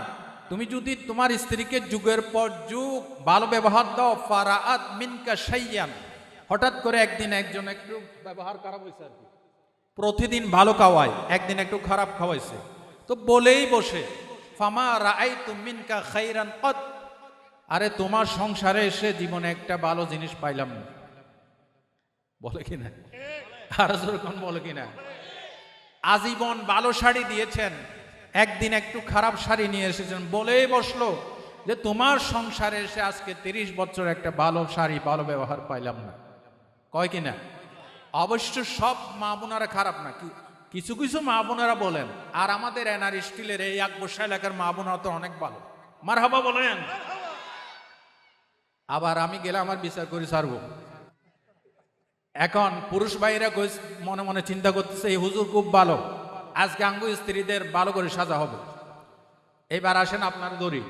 তুমি যদি তোমার স্ত্রীকে যুগের পর যুগ ভালো ব্যবহার দাও, ফারাআত মিনকা শাইয়ান, হঠাৎ করে একদিন একজন একটু ব্যবহার খারাপ হয়েছে আর কি, প্রতিদিন ভালো খাওয়ায়, একদিন একটু খারাপ খাওয়াইছে, তো বলেই বসে, ফামা রাআইতু মিনকা খাইরান কত, আরে তোমার সংসারে এসে জীবনে একটা ভালো জিনিস পাইলাম না। বলে কিনা? আর যেরকম বলে কিনা? আজীবন ভালো শাড়ি দিয়েছেন, একদিন একটু খারাপ শাড়ি নিয়ে এসেছেন, বলেই বসলো যে তোমার সংসারে এসে আজকে 30 বছর একটা ভালো শাড়ি ভালো ব্যবহার পাইলাম না। কয় কিনা? অবশ্য সব মা বোনারা খারাপ না, কিছু কিছু মা বোনারা বলেন, আর আমাদের এনআর স্টিলের এই আকবর্ষা এলাকার মা বোনারা তো অনেক ভালো। মারহাবা বলেন। আবার আমি গেলে আমার বিচার করি ছাড়বো। এখন পুরুষ ভাইরা মনে মনে চিন্তা করতেছে এই হুজুর খুব ভালো, আজকে আঙ্গু স্ত্রীদের ভালো করে সাজা হবে। এবার আসেন আপনার দড়ি।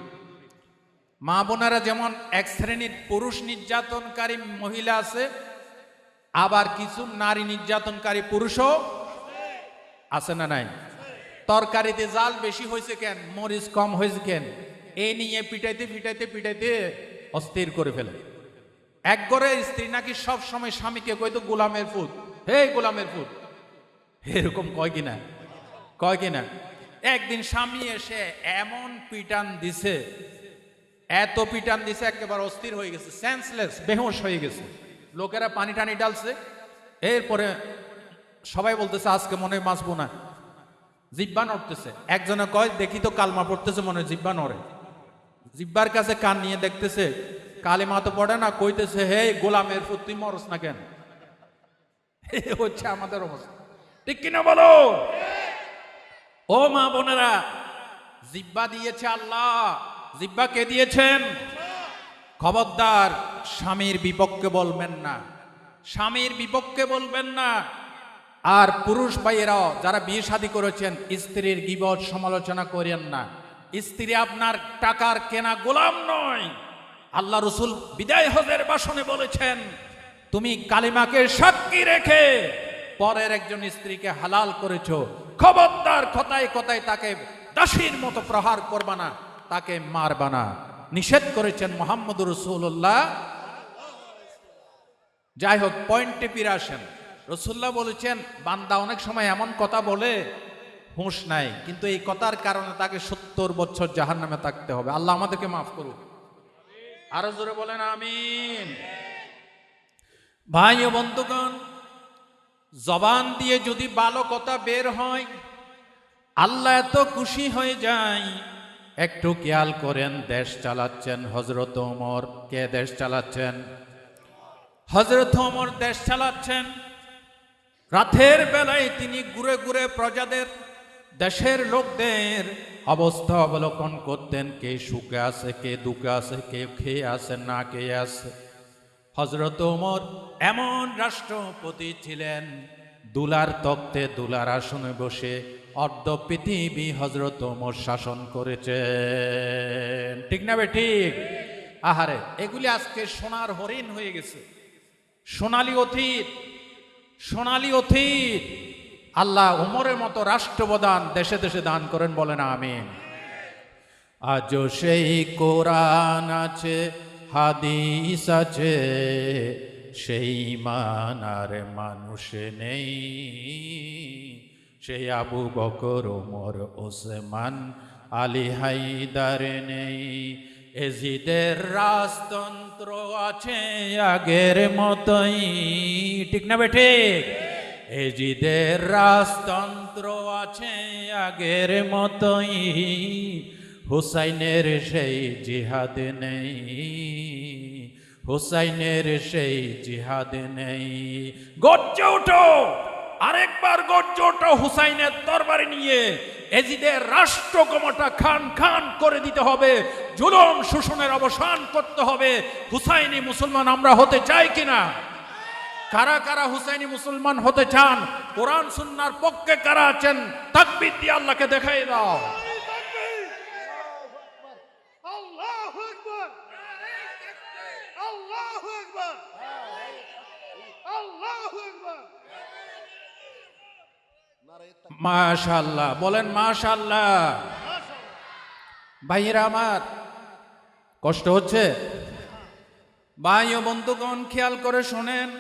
মা বোনেরা যেমন এক শ্রেণীর পুরুষ নির্যাতনকারী মহিলা আছে, আবার কিছু নারী নির্যাতনকারী পুরুষও আছে না নাই? তরকারিতে জাল বেশি হয়েছে কেন, মরিচ কম হয়েছে কেন, এই নিয়ে পিটাইতে পিটাইতে পিটাইতে অস্থির করে ফেলে। এক ঘরের স্ত্রী নাকি সব সময় স্বামীকে কইতো গোলামের পুত, হে গোলামের পুত, এরকম কয় কিনা? কয় কিনা? একদিন স্বামী এসে এমন পিটান দিছে, এত পিটান দিছে একেবারে অস্থির হয়ে গেছে, সেন্সলেস, বেহুশ হয়ে গেছে। লোকেরা পানি টানি ডালছে, এরপরে সবাই বলতেছে আজকে মনে হয় বাঁচবো না, জিব্বা নড়তেছে। একজনে কয় দেখি তো কালমা পড়তেছে, মনে হয় জিব্বা নড়ে। জিব্বার কাছে কান নিয়ে দেখতেছে কালিমা তো পড়ে না, কইতেছে হে গোলামের পুত তুই মরস না কেন? হচ্ছে আমাদের অবস্থা, ঠিক কিনা বলো? ও মা বোনেরা, জিব্বা দিয়েছে আল্লাহ, জিব্বা কে দিয়েছেন? খবরদার স্বামীর বিপক্ষে বলবেন না, স্বামীর বিপক্ষে বলবেন না। আর পুরুষ ভাইয়েরাও যারা বিয়ে শাদী করেছেন, স্ত্রীর গীবত সমালোচনা করেন না। স্ত্রী আপনার টাকার কেনা গোলাম নয়। আল্লাহ রসুল বিদায় হজের ভাষণে বলেছেন, তুমি কালিমাকে সাক্ষী রেখে পরের একজন স্ত্রীকে হালাল করেছো, খবরদার কথায় কথায় তাকে দাসীর মতো প্রহার করবা না, তাকে মারবা না, নিষেধ করেছেন মুহাম্মদুর রাসূলুল্লাহ। যাই হোক, পয়েন্টে ফিরে আসেন। রাসূলুল্লাহ বলেছেন বান্দা অনেক সময় এমন কথা বলে হুঁশ নাই, কিন্তু এই কথার কারণে তাকে 70 বছর জাহান্নামে থাকতে হবে। আল্লাহ আমাদেরকে মাফ করুক। আরো জোরে বলেন আমিন। ভাই ও বন্ধুগণ, জবান দিয়ে যদি ভালো কথা বের হয়, আল্লাহ এত খুশি হয়ে যায়। একটু খেয়াল করেন, দেশ চালাচ্ছেন হযরত ওমর। কে দেশ চালাচ্ছেন? হযরত ওমর দেশ চালাচ্ছেন। রাতের বেলায় তিনি ঘুরে ঘুরে প্রজাদের, দেশের লোকদের অবস্থা অবলোকন করতেন, কে সুখে আছে, কে দুঃখে আছে, কে খেয়ে আছে, না খেয়ে আছে। হযরত ওমর এমন রাষ্ট্রপতি ছিলেন, দুলার তখ্তে দুলার আসনে বসে অর্ধ পৃথিবী হযরত ওমর শাসন করেছেন। ঠিক না বে ঠিক? আহারে, এগুলি আজকে সোনার হরিণ হয়ে গেছে, সোনালী অতীত, সোনালী অতীত। আল্লাহ ওমরের মতো রাষ্ট্রপ্রধান দেশে দেশে দান করেন, বলেন আমিন। আজও সেই কোরআন আছে, হাদিস আছে, সেই ঈমান আর মানুষে নেই। সেই আবু বকর, ওমর, ওসমান, আলী, হায়দার নেই। এজিদের রাজতন্ত্র আছে আগের মতোই, ঠিক না বেঠে? এজিদের রাজতন্ত্র আছে আগের মতোই। হুসাইনের সেই জিহাদ নেই, হুসাইনের সেই জিহাদ নেই। গর্জে ওঠো, আরেকবার গর্জে ওঠো হুসাইনের দরবারে নিয়ে এজিদের রাষ্ট্র ক্ষমতা খান খান করে দিতে হবে, জুলুম শোষণের অবসান করতে হবে। হুসাইনি মুসলমান আমরা হতে চাই কিনা? কারা কারা হুসাইনি মুসলমান হতে চান? কোরআন সুন্নাহর পক্ষে কারা আছেন? তাকবীর দিয়ে আল্লাহকে দেখাই দাও। আল্লাহু আকবার, আল্লাহু আকবার, আল্লাহু আকবার। মাশাআল্লাহ বলেন, মাশাআল্লাহ। ভাইয়েরা আমার, কষ্ট হচ্ছে? ভাই ও বন্ধুগণ খেয়াল করে শোনেন,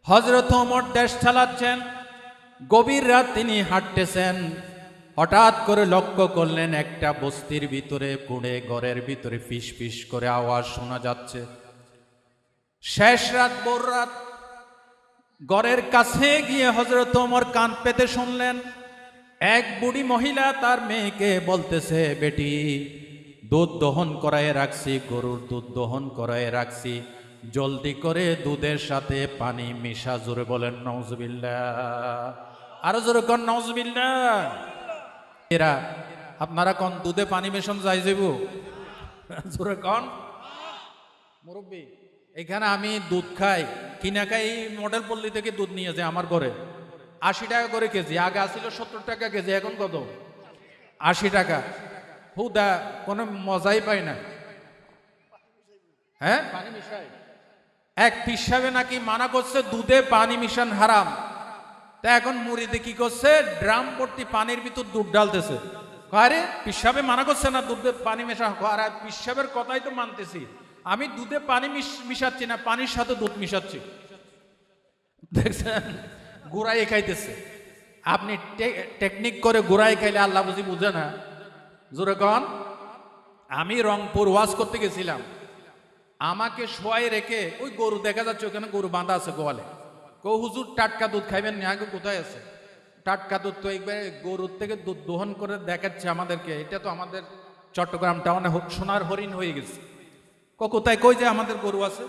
হযরত ওমর দেশ চালাচ্ছেন, গভীর রাত তিনি হাঁটতেছেন, হঠাৎ করে লক্ষ্য করলেন একটা বস্তির ভিতরে কুঁড়ে ঘরের ভিতরে ফিস ফিস করে আওয়াজ শোনা যাচ্ছে। শেষ রাত, ভোর রাত, ঘরের কাছে গিয়ে হযরত ওমর কান পেতে শুনলেন এক বুড়ি মহিলা তার মেয়েকে বলতেছে, বেটি দুধ দহন করায় রাখছি, গরুর দুধ দহন করায় রাখছি, জলদি করে দুধের সাথে পানি মিশা। জোরে বলেন নাউজুবিল্লাহ, আরো জোরে কোন নাউজুবিল্লাহ। এরা আপনারা কোন দুধে পানি মেশান যাই যাইব? জোরে কোন মুরব্বী। এখানে আমি দুধ খাই, কিনা খাই, মডেল পল্লী থেকে দুধ নিয়ে যায় আমার ঘরে, 80 টাকা করে কেজি। আগে আসছিল 70 টাকা কেজি, এখন কত? 80 টাকা। হুদা কোনো মজাই পাই না। হ্যাঁ, পানি মিশাই। এক পিসাবে নাকি মানা করছে দুধে পানি মিশান হারাম। তা এখন মুড়িতে কি করছে, ড্রাম ভর্তি পানির ভিতর দুধ ডালতেছে। আরে পিসাবে মানা করছে না দুধে পানি মেশা, আর পিসাবের কথাই তো মানতেছি। আমি দুধে পানি মিশাচ্ছি না, পানির সাথে দুধ মিশাচ্ছি। দেখছেন, গুড়াই খাইতেছে। আপনি টেকনিক করে গুড়াই খাইলে আল্লাহ বুঝি বুঝে না। জোরে কন। আমি রংপুর ওয়াজ করতে গেছিলাম, আমাকে শোয়াই রেখে ওই গরু দেখা যাচ্ছে, ওখানে গরু বাঁধা আছে গোয়ালে। হুজুর টাটকা দুধ খাইবেন না? আগে কোথায় আছে টাটকা দুধ? তো একবার গরুর থেকে দুধ দোহন করে দেখাচ্ছে আমাদেরকে। এটা তো আমাদের চট্টগ্রাম টাউনে সোনার হরিণ হয়ে গেছে। কোথায় কই যে আমাদের গরু আছে?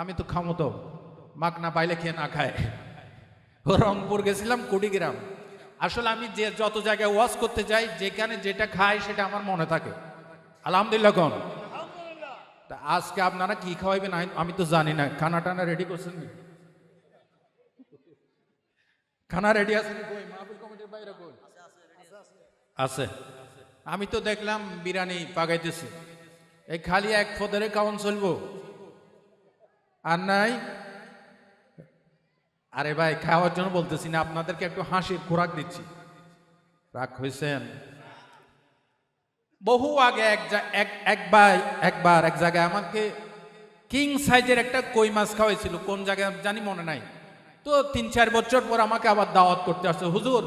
আমি তো খামো তো, মাক না পাইলে খেয়ে না খায়। রংপুর গেছিলাম, কুড়িগ্রাম। আসলে আমি যে যত জায়গায় ওয়াজ করতে যাই, যেখানে যেটা খাই সেটা আমার মনে থাকে। আলহামদুলিল্লাহ কোন। তা আজকে আপনারা কি খাওয়াইবেন আমি তো জানি না। খানা টানা রেডি করছেন? খানা রেডি আছে? মাহফিল কমিটির বাইরে কই আছে? আমি তো দেখলাম বিরিয়ানি পাকাইতেছে। এই খালি এক ফদরে খাওয়ান চলবো? আর নাই? আরে ভাই, খাওয়ার জন্য বলতেছি না, আপনাদেরকে একটু হাসির খোরাক দিচ্ছি। রাগ হয়েছেন? বহু আগে একবার এক জায়গায় আমাকে কিং সাইজের একটা কই মাছ খাওয়াইছিল, কোন জায়গায় জানি মনে নাই। তো 3-4 বছর পর আমাকে আবার দাওয়াত করতে আসছে, হুজুর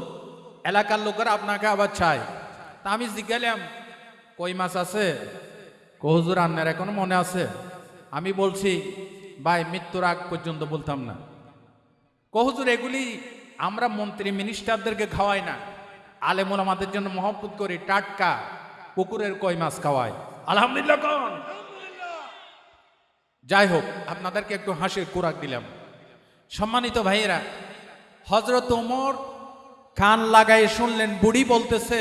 এলাকার লোকেরা আপনাকে আবার চায়। তা আমি জিজ্ঞাসলাম, কই মাছ আছে? হুজুর আপনার এখনো মনে আছে? আমি বলছি, ভাই মৃত্যুর আগ পর্যন্ত বলতাম না। হুজুর এগুলি আমরা মন্ত্রী মিনিস্টারদেরকে খাওয়াই না, আলেমুল আমাদের জন্য মহব্বত করি, টাটকা পুকুরের কই মাছ খাওয়াই। আলহামদুলিল্লাহ কোন। যাই হোক, আপনাদেরকে একটু হাসির খোরাক দিলাম। সম্মানিত ভাইয়েরা, হযরত ওমর কান লাগাই শুনলেন বুড়ি বলতেছে,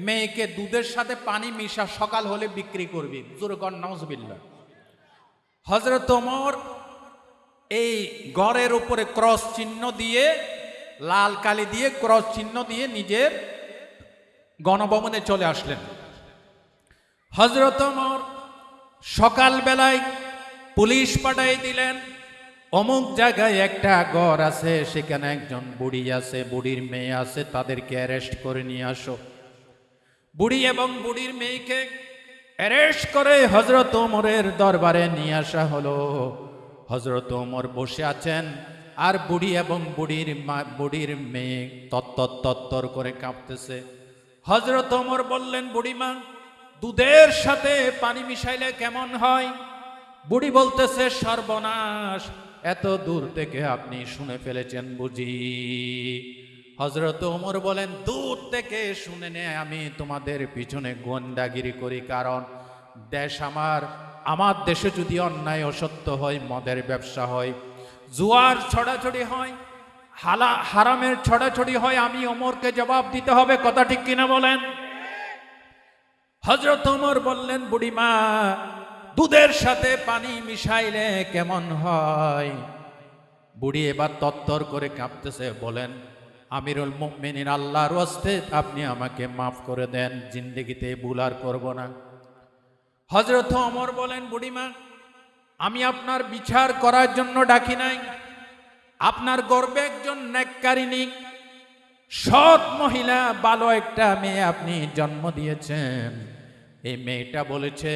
মেয়েকে দুধের সাথে পানি মিশা, সকাল হলে বিক্রি করবি। জোরে কর নাউজুবিল্লাহ। হযরত ওমর এই ঘরের উপরে ক্রস চিহ্ন দিয়ে, লাল কালি দিয়ে ক্রস চিহ্ন দিয়ে নিজের গণভবনে চলে আসলেন। হযরত ওমর সকালবেলায় পুলিশ পাঠাই দিলেন, অমুক জায়গায় একটা ঘর আছে, সেখানে একজন বুড়ি আছে, বুড়ির মেয়ে আছে, তাদেরকে অ্যারেস্ট করে নিয়ে আসো। বুড়ি এবং বুড়ির মেয়েকে অ্যারেস্ট করে হযরত ওমরের দরবারে নিয়ে আসা হলো। হযরত ওমর বসে আছেন, আর বুড়ি এবং বুড়ির মেয়ে তত্তর করে কাঁপতেছে। হযরত ওমর বললেন, বুড়িমা দুধের সাথে পানি মিশাইলে কেমন হয়? বুড়ি বলতেছে, সর্বনাশ, এত দূর থেকে আপনি শুনে ফেলেছেন বুঝি? হযরত ওমর বলেন, দূর থেকে শুনে নে, আমি তোমাদের পিছনে গোন্ডাগিরি করি। কারণ দেশ আমার দেশে যদি অন্যায় অসত্য হয়, মদের ব্যবসা হয়, জুয়ার ছড়াছড়ি হয়, হারামের ছড়াছড়ি হয়, আমি ওমরকে জবাব দিতে হবে। কথা ঠিক কিনা বলেন? হযরত ওমর বললেন, বুড়িমা, দুধের সাথে পানি মিশাইলে কেমন হয়? বুড়ি এবার তত্তর করে কাঁপতেছে, বলেন, আমিরুল মুমিনিন, আল্লাহর ওয়াস্তে আপনি আমাকে মাফ করে দেন, জিন্দেগিতে ভুল আর করব না। হযরত ওমর বলেন, বুড়িমা, আমি আপনার বিচার করার জন্য ডাকি নাই। আপনার গর্বে একজন নেককারিনী সৎ মহিলা, ভালো একটা মেয়ে আপনি জন্ম দিয়েছেন। এই মেয়েটা বলেছে,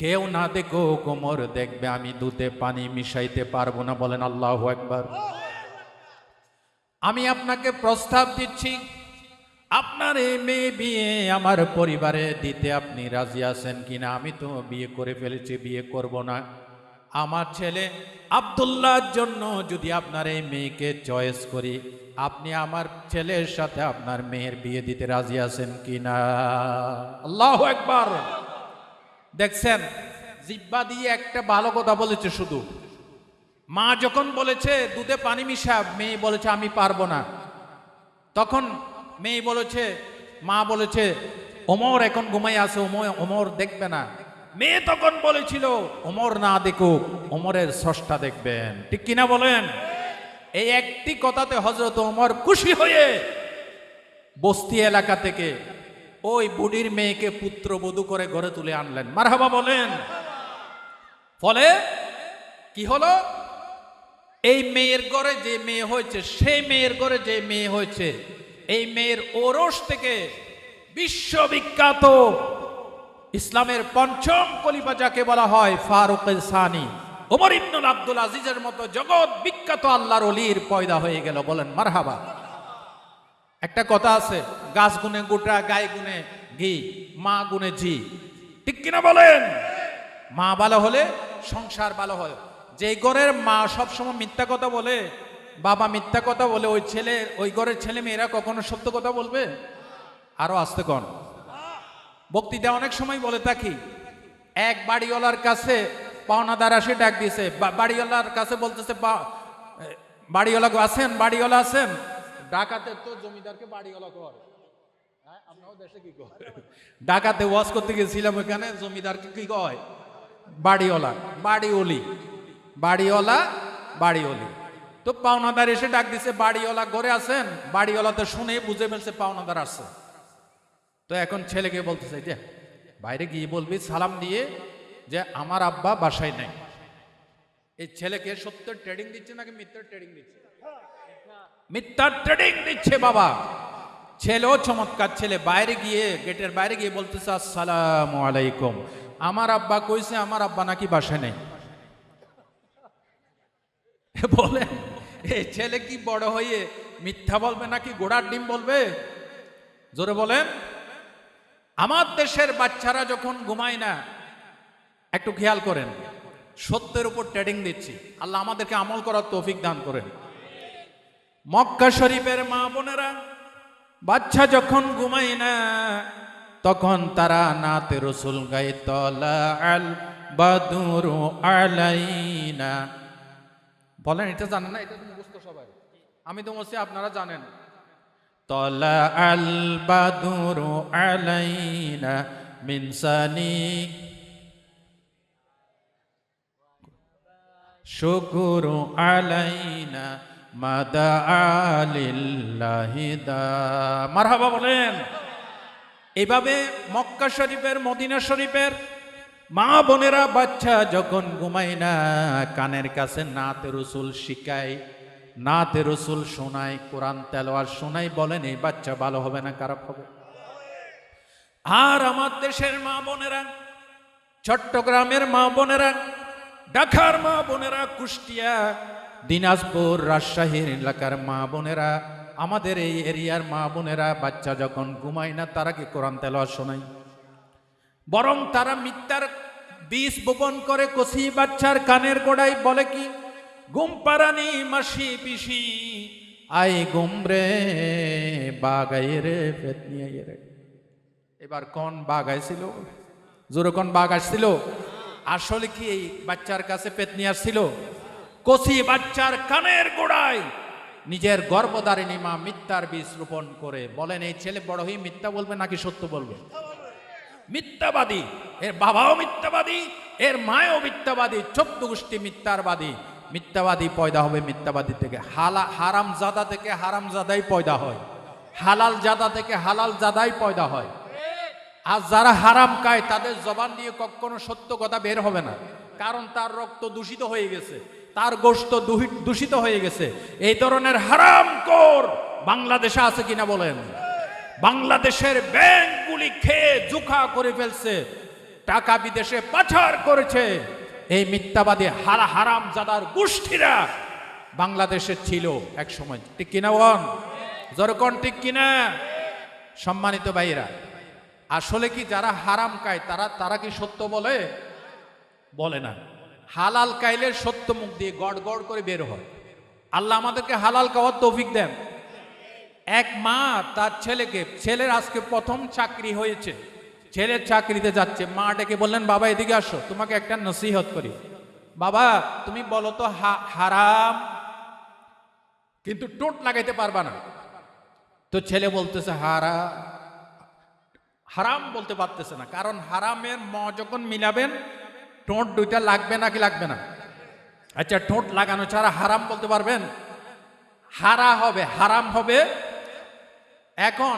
কেউ না দেখো, কোমর দেখবে, আমি দুধে পানি মিশাইতে পারবো না। বলেন আল্লাহু আকবার। আমি আপনাকে প্রস্তাব দিচ্ছি, আপনার এই মেয়ে বিয়ে আমার পরিবারে দিতে আপনি রাজি আছেন কিনা? আমি তো বিয়ে করে ফেলেছি, বিয়ে করব না। আমার ছেলে আব্দুল্লাহর জন্য যদি আপনার এই মেয়েকে চয়েস করি, আপনি আমার ছেলের সাথে আপনার মেয়ের বিয়ে দিতে রাজি আছেন কিনা? আল্লাহু আকবার। দেখছেন, জিব্বা দিয়ে একটা ভালো কথা বলেছে শুধু। মা যখন বলেছে দুধে পানি মিশা, মেয়ে বলেছে আমি পারবো না। তখন মেয়ে বলেছে, মা বলেছে, ওমর এখন ঘুমাই আছে, ওমর দেখবে না। মেয়ে তখন বলেছিল, ওমর না দেখুক, ওমরের স্রষ্টা দেখবেন। ঠিক কিনা বলেন? এই একটি কথাতে হযরত ওমর খুশি হয়ে বস্তি এলাকা থেকে ওই বুড়ির মেয়েকে পুত্রবধূ করে ঘরে তুলে আনলেন। মারহাবা বলেন। ফলে কি হলো? এই মেয়ের ঘরে যে মেয়ে হয়েছে, সেই মেয়ের ঘরে যে মেয়ে হয়েছে, এই মেয়ের ওরস থেকে বিশ্ববিখ্যাত ইসলামের পঞ্চম খলিফা যাকে বলা হয় ফারুক সানি, ওমর ইবনুল আব্দুল আজিজের মতো জগৎ বিখ্যাত আল্লাহর ওলির পয়দা হয়ে গেল। বলেন মারহাবা। একটা কথা আছে, গাছ গুনে গোটা, গায়ে গুনে ঘি, মা গুনে ঝি। ঠিক কিনা বলেন? মা ভালো হলে সংসার ভালো হয়। যে ঘরের মা সবসময় মিথ্যা কথা বলে, বাবা মিথ্যা কথা বলে, ওই ঘরের ছেলে মেয়েরা কখনো সত্য কথা বলবে? আরো আসতে কন। বক্তৃতা অনেক সময় বলে থাকি, এক বাড়িওয়ালার কাছে পাওনাদার আসে ডাক দিয়েছে। বাড়িওয়ালার কাছে বলতেছে, বাড়িওয়ালা আছেন? বাড়িওয়ালা আছেন? ডাকাতে তো জমিদারকে বাড়িওয়ালা কর। আপনার দেশে কি কয়? ডাকাতে ওয়াজ করতে গেছিলাম, ওখানে জমিদারকে কি কয়? বাড়িওয়ালা, বাড়িওলি, বাড়িওয়ালা, বাড়িওলি। তো পাওনাদার এসে ডাক দিছে, বাড়িওয়ালা ঘরে আছেন? বাড়িওয়ালা তো শুনে বুঝে ফেলছে পাওনাদার আসছে। তো এখন ছেলেকে বলতেছে, যে বাইরে গিয়ে বলবি সালাম দিয়ে যে আমার আব্বা বাসায় নাই। এই ছেলেকে সত্যের ট্রেডিং দিচ্ছে নাকি মিথ্যার ট্রেডিং দিচ্ছে? মিথ্যার ট্রেডিং দিচ্ছে বাবা। ছেলেও চমৎকার ছেলে, বাইরে গিয়ে গেটের বাইরে গিয়ে বলতেছে, আসসালামু আলাইকুম, আমার আব্বা কইছে আমার আব্বা নাকি বাসায় নেই। বলেন, এই ছেলে কি বড় হয়ে মিথ্যা বলবে নাকি ঘোড়ার ডিম বলবে? জোরে বলেন। আমার দেশের বাচ্চারা যখন ঘুমায় না, একটু খেয়াল করেন, সত্যের উপর ট্রেডিং দিচ্ছি। আল্লাহ আমাদেরকে আমল করার তৌফিক দান করেন। মক্কা শরীফের মা বোনেরা বাচ্চা যখন ঘুমায় না, তখন তারা নাতে রসুল গায়ে, তলা আল বাদুরু আলাইনা। বলেন, এটা জানেন না? এটা তুমি বুঝতো সবাই, আমি তো বলছি আপনারা জানেন। তলা আল বাদুরু আলাইনা মিন সানি শুকুরু আলাইনা মাদা আলিল্লাহি দা। মারহাবা বলেন। এইভাবে মক্কা শরীফের, মদিনা শরীফের মা বোনেরা বাচ্চা যখন ঘুমায় না, কানের কাছে নাতে রসুল শিখায়, নাতে রসুল শোনায়, কোরআন তেলাওয়াত শোনায়। বলেন, এই বাচ্চা ভালো হবে না খারাপ হবে? আর আমার দেশের মা বোনেরা, চট্টগ্রামের মা বোনেরা, ঢাকার মা বোনেরা, কুষ্টিয়া, দিনাজপুর, রাজশাহীর এলাকার মা বোনেরা, আমাদের এই এরিয়ার মা বোনেরা বাচ্চা যখন ঘুমায় না, তারা কি কোরআন তেলাওয়াত শোনায়? বরং তারা মিথ্যার বীজ বপন করে কচি বাচ্চার কানের গোড়ায় বলে কি, ঘুম পারানি মাসি পিসি আই ঘুম রে বাগাই রে পেতনি রে। এবার কোন বাঘ আইছিল? জোরে কোন বাঘ আসছিল? আসলে কি এই বাচ্চার কাছে পেতনি আসছিল? কচি বাচ্চার কানের গোড়ায় নিজের গর্ভধারিণী মা মিথ্যার বীজ রোপণ করে। বলেন এই ছেলে বড় হয়ে মিথ্যা বলবে নাকি সত্য বলবে? মিথ্যাবাদী, এর বাবাও মিথ্যাবাদী, এর মায়ও মিথ্যাবাদী, 14 গোষ্ঠী মিথ্যারবাদী। মিথ্যাবাদী পয়দা হবে মিথ্যাবাদী থেকে। হারাম জাদা থেকে হারাম জাদাই পয়দা হয়, হালাল জাদা থেকে হালাল জাদাই পয়দা হয়। আর যারা হারাম খায় তাদের জবান দিয়ে কখনো সত্য কথা বের হবে না, কারণ তার রক্ত দূষিত হয়ে গেছে, তার গোশত দূষিত হয়ে গেছে। এই ধরনের হারামখোর বাংলাদেশে আছে কিনা বলেন? বাংলাদেশের ব্যাংকগুলি খেয়ে জুখা করে ফেলছে, টাকা বিদেশে পাচার করেছে। এই মিথ্যাবাদী হারাম জাদার গোষ্ঠীরা বাংলাদেশে ছিল এক সময়, ঠিক কিনা বল? জরকন ঠিক কিনা? সম্মানিত ভাইরা, আসলে কি যারা হারাম খায় তারা কি সত্য বলে? বলে না। হালাল খাইলে সত্য মুখ দিয়ে গড় গড় করে বের হয়। আল্লাহ আমাদেরকে হালাল খাওয়ার তৌফিক দেন। এক মা তার ছেলের আজকে প্রথম চাকরি হয়েছে, ছেলের চাকরিতে যাচ্ছে, মা ডেকে বললেন, বাবা এদিকে আসো, তোমাকে একটা নসিহত করি। বাবা তুমি বলো তো হারাম, কিন্তু টোট লাগাইতে পারবা না। তো ছেলে বলতেছে হারাম বলতে পারতেছে না, কারণ হারামের ম যখন মিলাবেন ঠোঁট দুইটা লাগবে নাকি লাগবে না? আচ্ছা, ঠোঁট লাগানো ছাড়া হারাম বলতে পারবেন? হারাম হবে। এখন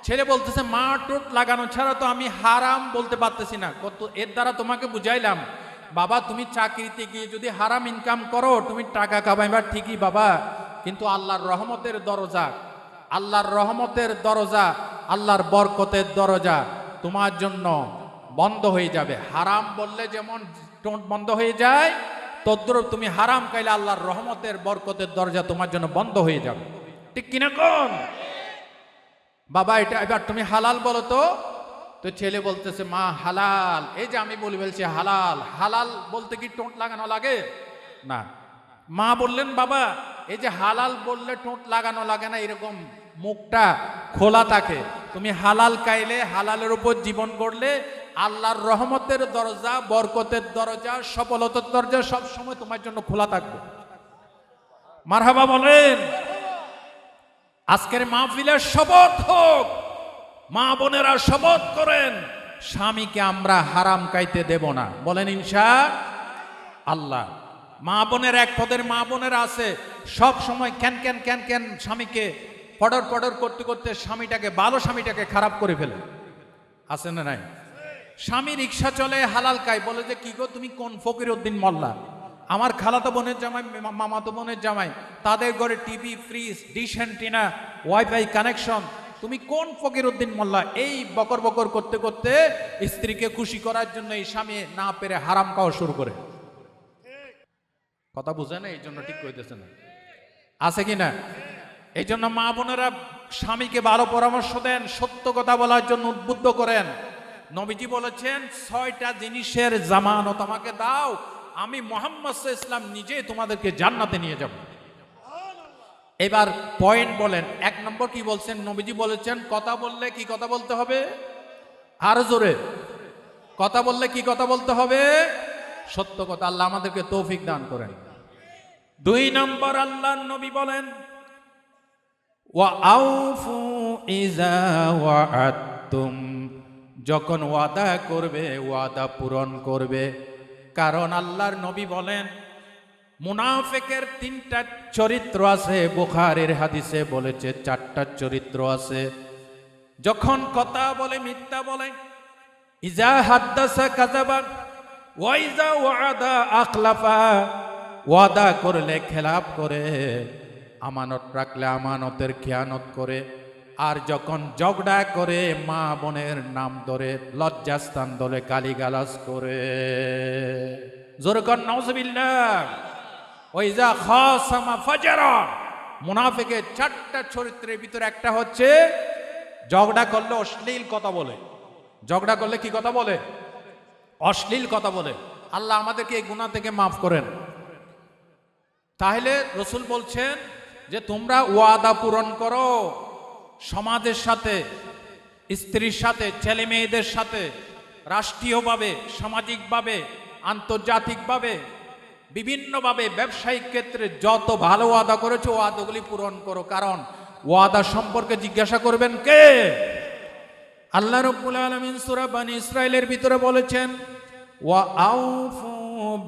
ছেলে বলতেছে, মা ঠোঁট লাগানো ছাড়া তো আমি হারাম বলতে পারতেছি না। কত এর দ্বারা তোমাকে বুঝাইলাম, বাবা তুমি চাকরিতে গিয়ে যদি হারাম ইনকাম করো তুমি টাকা কামাইবার ঠিকই বাবা, কিন্তু আল্লাহর রহমতের দরজা, আল্লাহর বরকতের দরজা তোমার জন্য বন্ধ হয়ে যাবে। হারাম বললে যেমন ঠোঁট বন্ধ হয়ে যায়, তদ্রূপ তুমি হারাম খাইলে আল্লাহর রহমতের বরকতের দরজা তোমার জন্য বন্ধ হয়ে যাবে, ঠিক কিনা কোন? বাবা এটা এবার তুমি হালাল বলো তো। তো ছেলে বলতেছে, মা হালাল, এই যে আমি বলি বলছি হালাল বলতে কি ঠোঁট লাগানো লাগে? না। মা বললেন, বাবা এই যে হালাল বললে ঠোঁট লাগানো লাগে না, এরকম মুখটা খোলা থাকে। তুমি হালাল খাইলে, হালালের উপর জীবন করলে আল্লাহর রহমতের দরজা, বরকতের দরজা, সফলতার দরজা সব সময় তোমার জন্য খোলা থাকবে। মারহাবা বলেন। আজকের মাহফিলের শপথ হোক, মা বোনেরা শপথ করেন, স্বামীকে আমরা হারাম খাইতে দেব না, বলেন ইনশাআল্লাহ। মা বোনের এক পদের মা বোনের আছে, সব সময় ক্যান স্বামীকে পডর করতে করতে ভালো স্বামীটাকে খারাপ করে ফেলে, আছে না নাই? স্বামী রিক্সা চলে, হালাল খায়, বলে যে কি গো তুমি কোন ফকির উদ্দিন মোল্লা? আমার খালাতো বোনের জামাই, মামাতো বোনের জামাই, তাদের ঘরে TV, fridge, dish antenna, wifi connection, তুমি কোন ফকির উদ্দিন মোল্লা? এই বকর করতে করতে স্ত্রীকে খুশি করার জন্য এই স্বামী না পেরে হারাম খাওয়া শুরু করে। কথা বুঝে না, এই জন্য ঠিক কইতেছে না, আছে কি না? এই জন্য মা বোনেরা স্বামীকে ভালো পরামর্শ দেন, সত্য কথা বলার জন্য উদ্বুদ্ধ করেন। নবীজি বলেছেন, 6টা জিনিসের জামানত আমাকে দাও, আমি মুহাম্মদ সাল্লাল্লাহু আলাইহি ওয়াসাল্লাম নিজে তোমাদেরকে জান্নাতে নিয়ে যাব। এবার পয়েন্ট বলেন, 1 নম্বর কি বলছেন? নবীজি বলেছেন, কথা বললে কি কথা বলতে হবে? আরো জোরে, কথা বললে কি কথা বলতে হবে? সত্য কথা। আল্লাহ আমাদেরকে তৌফিক দান করেন। 2 নম্বর আল্লাহর নবী বলেন, ওয়া আউফু ইযা ওয়াআদতুম, যখন ওয়াদা করবে ওয়াদা পূরণ করবে। কারণ আল্লাহর নবী বলেন, মুনাফিকের 3টা চরিত্র আছে, বুখারীর হাদিসে বলেছে 4টা চরিত্র আছে। যখন কথা বলে মিথ্যা বলে, ইজা হাদ্দাসা কাযাবা ওয়া ইজা ওয়াদা আখলাফা, ওয়াদা করলে খেলাপ করে, আমানত রাখলে আমানতের খেয়ানত করে, আর যখন ঝগড়া করে মা বোনের নাম ধরে, লজ্জাস্থান ধরে গালিগালাজ করে। জোরে কর নাউজুবিল্লাহ। ওইজা খাসামা ফাজারা, মুনাফিকের 4টা চরিত্রের ভিতরে একটা হচ্ছে ঝগড়া করলে অশ্লীল কথা বলে। ঝগড়া করলে কি কথা বলে? অশ্লীল কথা বলে। আল্লাহ আমাদেরকে এই গুনাহ থেকে মাফ করেন। তাহলে রসুল বলছেন যে তোমরা ওয়াদা পূরণ করো, সমাজের সাথে, স্ত্রীর সাথে, ছেলে মেয়েদের সাথে, রাষ্ট্রীয়ভাবে, সামাজিকভাবে, আন্তর্জাতিকভাবে। বিভিন্নভাবে ব্যবসায়িক ক্ষেত্রে যত ভালো ওয়াদা করেছো ওয়াদাগুলি পূরণ করো, কারণ ওয়াদা সম্পর্কে জিজ্ঞাসা করবেন কে? আল্লাহ রাব্বুল আলামিন সূরা বনী ইসরাইলের ভিতরে বলেছেন, ওয়া আউফু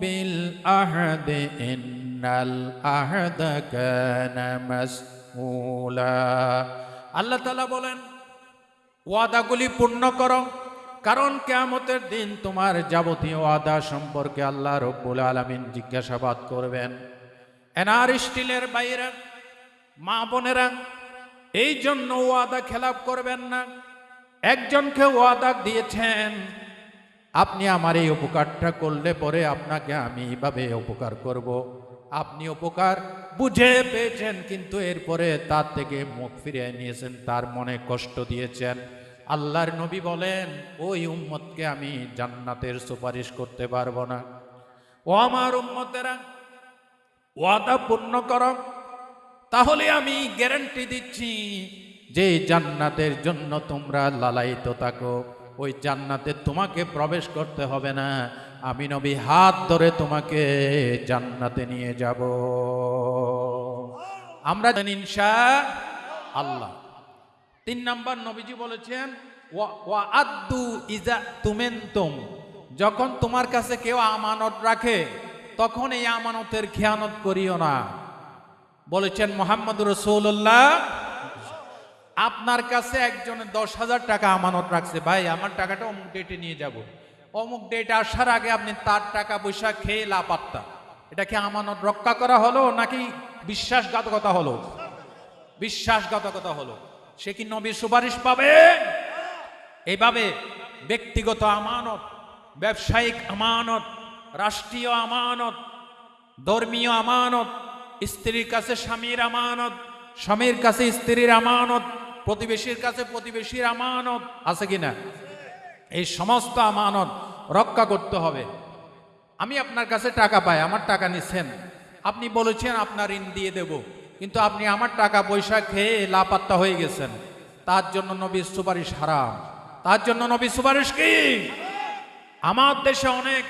বিল আহদি ইন্নাল আহদা কানা মাসউলা। আল্লাহ তাআলা বলেন ওয়াদাগুলি পূর্ণ করো, কারণ কিয়ামতের দিন তোমার যাবতীয় ওয়াদা সম্পর্কে আল্লাহ রাব্বুল আলামিন জিজ্ঞাসাবাদ করবেন। এনার স্টিলের বাইরে মা বোনেরা, এই জন্য ওয়াদা খেলাপ করবেন না। একজনকে ওয়াদা দিয়েছেন, আপনি আমার এই উপকারটা করলে পরে আপনাকে আমি এইভাবে উপকার করব। আপনি উপকার বুঝে পেয়েছেন, কিন্তু এরপরে তার থেকে মুখ ফিরিয়ে নিয়েছেন, তার মনে কষ্ট দিয়েছেন। আল্লাহর নবী বলেন, ওই উম্মতকে আমি জান্নাতের সুপারিশ করতে পারবো না। ও আমার উম্মতেরা, ওয়াদা পূর্ণ করো, তাহলে আমি গ্যারান্টি দিচ্ছি যে জান্নাতের জন্য তোমরা লালায়িত থাকো। ওই জান্নাতে তোমাকে প্রবেশ করতে হবে না, আমি নবী হাত ধরে তোমাকে জান্নাতে নিয়ে যাব। আমরা ইনশাআল্লাহ। 3 নাম্বার নবীজি বলেছেন, ওয়া আদ্দু ইজা তুমেনতুম, যখন তোমার কাছে কেউ আমানত রাখে তখন এই আমানতের খেয়ানত করিও না। বলেছেন মুহাম্মদুর রাসূলুল্লাহ, আপনার কাছে একজনে 10,000 টাকা আমানত রাখছে, ভাই আমার টাকাটা অমুক ডেটে নিয়ে যাব। অমুক ডেট আসার আগে আপনি তার টাকা পয়সা খেয়ে লাপাত্তা। এটা কি আমানত রক্ষা করা হলো নাকি বিশ্বাসঘাতকতা হলো? বিশ্বাসঘাতকতা হলো। সে কি নবীর সুপারিশ পাবে? এইভাবে ব্যক্তিগত আমানত, ব্যবসায়িক আমানত, রাষ্ট্রীয় আমানত, ধর্মীয় আমানত, স্ত্রীর কাছে স্বামীর আমানত, স্বামীর কাছে স্ত্রীর আমানত, প্রতিবেশীর কাছে প্রতিবেশীর আমানত, আছে কিনা? এই সমস্ত আমানত রক্ষা করতে হবে। আমি আপনার কাছে টাকা পাই, আমার টাকা নিচ্ছেন, আপনি বলেছেন আপনার ঋণ দিয়ে দেব, কিন্তু আপনি আমার টাকা পয়সা খেয়ে লাপাত্তা হয়ে গেছেন, তার জন্য নবীর সুপারিশ হারাম। তার জন্য নবীর সুপারিশ কি? আমার দেশে অনেক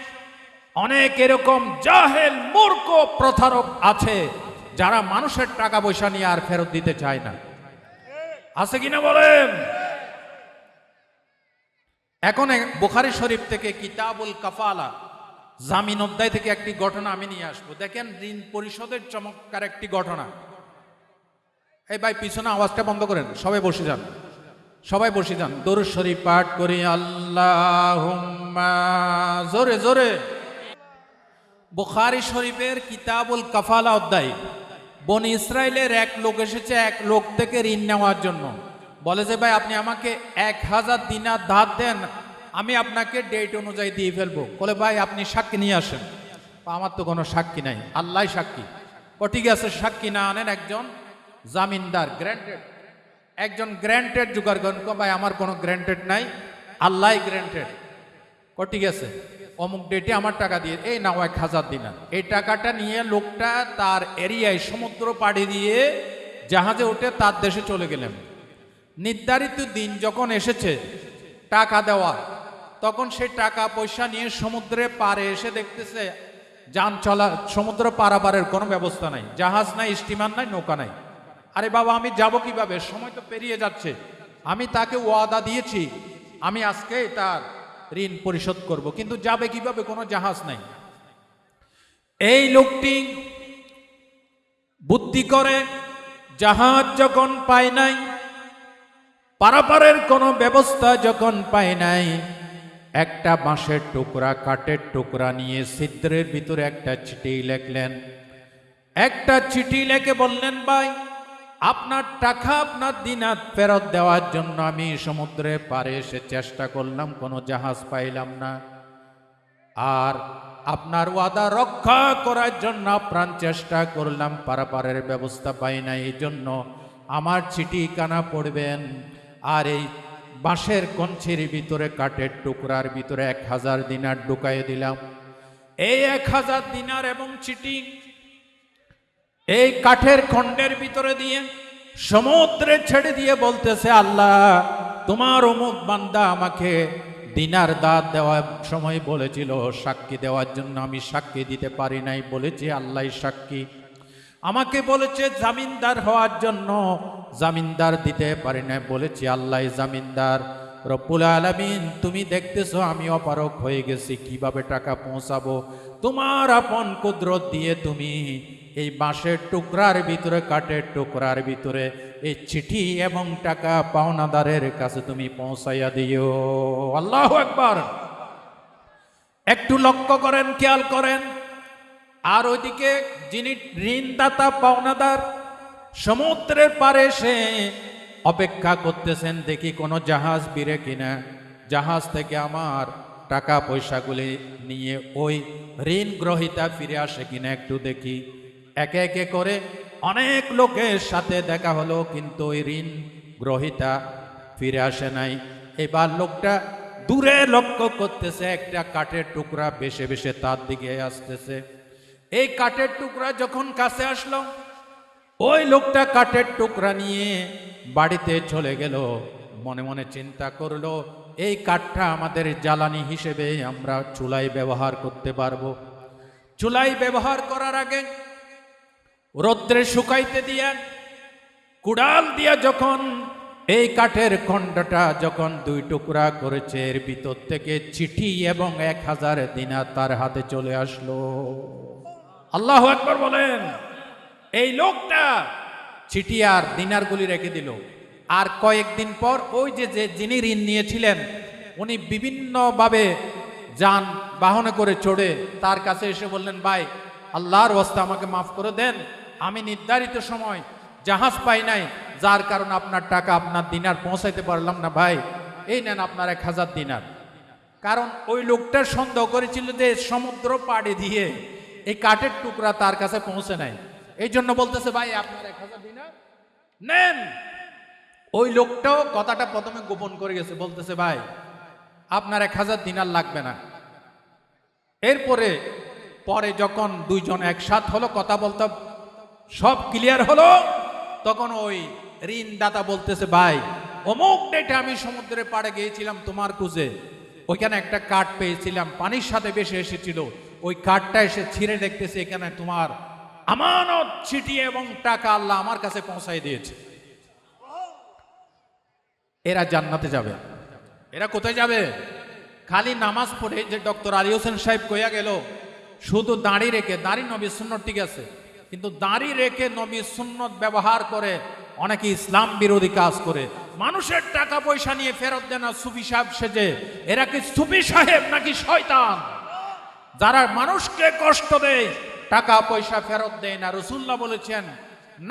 অনেক এরকম জাহেল মূর্খ প্রতারক আছে যারা মানুষের টাকা পয়সা নিয়ে আর ফেরত দিতে চায় না, আছে কিনা বলেন? এখন বুখারী শরীফ থেকে কিতাবুল কাফালা জামিন অধ্যায় থেকে একটি ঘটনা আমি নিয়ে আসবো। দেখেন ঋণ পরিশোধের চমৎকার একটি ঘটনা। এই ভাই পিছনে আওয়াজটা বন্ধ করেন, সবাই বসে যান, সবাই বসে যান, দরুদ শরীফ পাঠ করি আল্লাহুম্মা, জোরে জোরে। বুখারী শরীফের কিতাবুল কাফালা অধ্যায়, বনি ইসরাইলের এক লোক এসেছে এক লোক থেকে ঋণ নেওয়ার জন্য। বলে যে ভাই আপনি আমাকে 1000 দিনার ধার দেন, আমি আপনাকে ডেট অনুযায়ী দিয়ে ফেলবো। বলে ভাই আপনি সাক্ষী নিয়ে আসেন। আমার তো কোনো সাক্ষী নাই, আল্লাহ সাক্ষী। ও ঠিক আছে, সাক্ষী না আনেন, একজন জামিনদার গ্র্যান্টেড, একজন গ্র্যান্টেড জোগাড় করেন। ভাই আমার কোনো গ্র্যান্টেড নাই, আল্লাহ গ্র্যান্টেড। ও ঠিক আছে, অমুক ডেটে আমার টাকা দিয়ে এই নাও 1000 দিনার। এই টাকাটা নিয়ে লোকটা তার এরিয়ায় সমুদ্র পাড়ি দিয়ে জাহাজে উঠে তার দেশে চলে গেলেন। নির্ধারিত দিন যখন এসেছে টাকা দেওয়া, তখন সে টাকা পয়সা নিয়ে সমুদ্রে পাড়ে এসে দেখতেছে যান চলা, সমুদ্র পারাপারের কোনো ব্যবস্থা নাই, জাহাজ নাই, স্টিমার নাই, নৌকা নাই। আরে বাবা আমি যাব কিভাবে, সময় তো পেরিয়ে যাচ্ছে। আমি তাকে ওয়াদা দিয়েছি আমি আজকে তার ঋণ পরিশোধ করব, কিন্তু যাবে কিভাবে, কোনো জাহাজ নাই। এই লোকটি বুদ্ধি করে, জাহাজ যখন পায় নাই, পারাপারের কোনো ব্যবস্থা যখন পায় নাই, একটা বাঁশের টুকরা, কাঠের টুকরা নিয়ে ছিদ্রের ভিতরে একটা চিঠি লিখলেন। একটা চিঠি লিখে বললেন, ভাই আপনার টাকা, আপনার দিনার ফেরত দেওয়ার জন্য আমি সমুদ্রে পাড়ে এসে চেষ্টা করলাম, কোনো জাহাজ পাইলাম না, আর আপনার ওয়াদা রক্ষা করার জন্য প্রাণ চেষ্টা করলাম, পারাপারের ব্যবস্থা পাই না, এই জন্য আমার চিঠি কানা পড়বেন, আর এই বাঁশের কঞ্চির ভিতরে, কাঠের টুকরার ভিতরে 1000 দিনার ঢুকাইয়ে দিলাম। এই 1000 দিনার এবং চিঠি এই কাঠের খণ্ডের ভিতরে দিয়ে সমুদ্রে ছেড়ে দিয়ে বলতেছে, আল্লাহ তোমার অমুক বান্দা আমাকে দিনার দাঁত দেওয়ার সময় বলেছিল সাক্ষী দেওয়ার জন্য, আমি সাক্ষী দিতে পারি নাই, বলেছি আল্লাহ সাক্ষী। আমাকে বলেছে জামিনদার হওয়ার জন্য, জামিনদার দিতে পারি না, বলেছি আল্লাহ জামিনদার। রব্বুল আলামিন তুমি দেখতেছো আমি অপারক হয়ে গেছি, কিভাবে টাকা পৌঁছাবো। তোমার আপন কুদরত দিয়ে তুমি এই বাঁশের টুকরার ভিতরে, কাঠের টুকরার ভিতরে এই চিঠি এবং টাকা পাওনাদারের কাছে তুমি পৌঁছাইয়া দিও। আল্লাহু আকবার। একটু লক্ষ্য করেন, খেয়াল করেন। আর ওইদিকে যিনি ঋণদাতা পাওনাদার সমুদ্রের পারে সে অপেক্ষা করতেছেন, দেখি কোনো জাহাজ বিরে কিনা, জাহাজ থেকে আমার টাকা পয়সাগুলি নিয়ে ওই ঋণ গ্রহীতা ফিরে আসে কিনা একটু দেখি। একে একে করে অনেক লোকের সাথে দেখা হলো, কিন্তু ওই ঋণ গ্রহীতা ফিরে আসে নাই। এবার লোকটা দূরে লক্ষ্য করতেছে, একটা কাঠের টুকরা বেশে বেশে তার দিকে আসতেছে। এই কাঠের টুকরা যখন কাছে আসলো, ওই লোকটা কাঠের টুকরা নিয়ে বাড়িতে চলে গেল। মনে মনে চিন্তা করলো, এই কাঠটা আমাদের জ্বালানি হিসেবে আমরা চুলায় ব্যবহার করতে পারবো। চুলায় ব্যবহার করার আগে রৌদ্রে শুকাইতে দিয়া, কুড়াল দিয়া যখন এই কাঠের খণ্ডটা যখন দুই টুকরা করেছে, এর ভিতর থেকে চিঠি এবং 1000 দিনার তার হাতে চলে আসলো। আল্লাহু আকবার বলেন। এই লোকটা চিঠি আর দিনারগুলি রেখে দিল। আর কয়েকদিন পর ওই যে যিনি ঋণ নিয়েছিলেন উনি বিভিন্নভাবে যান বাহনে করে চড়ে তার কাছে এসে বললেন, ভাই আল্লাহর ওয়াস্তে আমাকে মাফ করে দেন, আমি নির্ধারিত সময় জাহাজ পাই নাই, যার কারণে আপনার টাকা আপনার দিনার পৌঁছাইতে পারলাম না, ভাই এই নেন আপনার 1000 দিনার। কারণ ওই লোকটা সন্দেহ করেছিল যে সমুদ্র পাড়ি দিয়ে এই কাঠের টুকরা তার কাছে পৌঁছে নাই, এই জন্য বলতেছে ভাই আপনার 1000 দিনার নেন। ওই লোকটাও কথাটা প্রথমে গোপন করে গেছে, বলতেছে ভাই আপনার 1000 দিনার লাগবে না। এরপরে পরে যখন দুইজন একসাথ হলো, কথা বলতে সব ক্লিয়ার হলো, তখন ওই ঋণদাতা বলতেছে, ভাই অমুক ডেটে আমি সমুদ্রের পাড়ে গিয়েছিলাম তোমার খুঁজে, ওইখানে একটা কাঠ পেয়েছিলাম, পানির সাথে বেশি এসেছিল, ওই কাঠটা এসে ছিঁড়ে দেখতেছে এখানে তোমার আমানত চিঠি এবং টাকা আল্লাহ আমার কাছে পৌঁছাই দিয়েছে। এরা জান্নাতে যাবে। এরা কোথায় যাবে? খালি নামাজ পড়ে, যে ডক্টর আলী হোসেন সাহেব কইয়া গেল, শুধু দাড়ি রেখে, দাড়ি নবী সুন্নত ঠিক আছে, কিন্তু দাড়ি রেখে নবী সুন্নত ব্যবহার করে অনেকে ইসলাম বিরোধী কাজ করে, মানুষের টাকা পয়সা নিয়ে ফেরত দেয় না সুফি সাহেব সেজে। এরা কি সুফি সাহেব নাকি শয়তান? যারা মানুষকে কষ্ট দেয়, টাকা পয়সা ফেরত দেয় না। রাসূলুল্লাহ বলেছেন,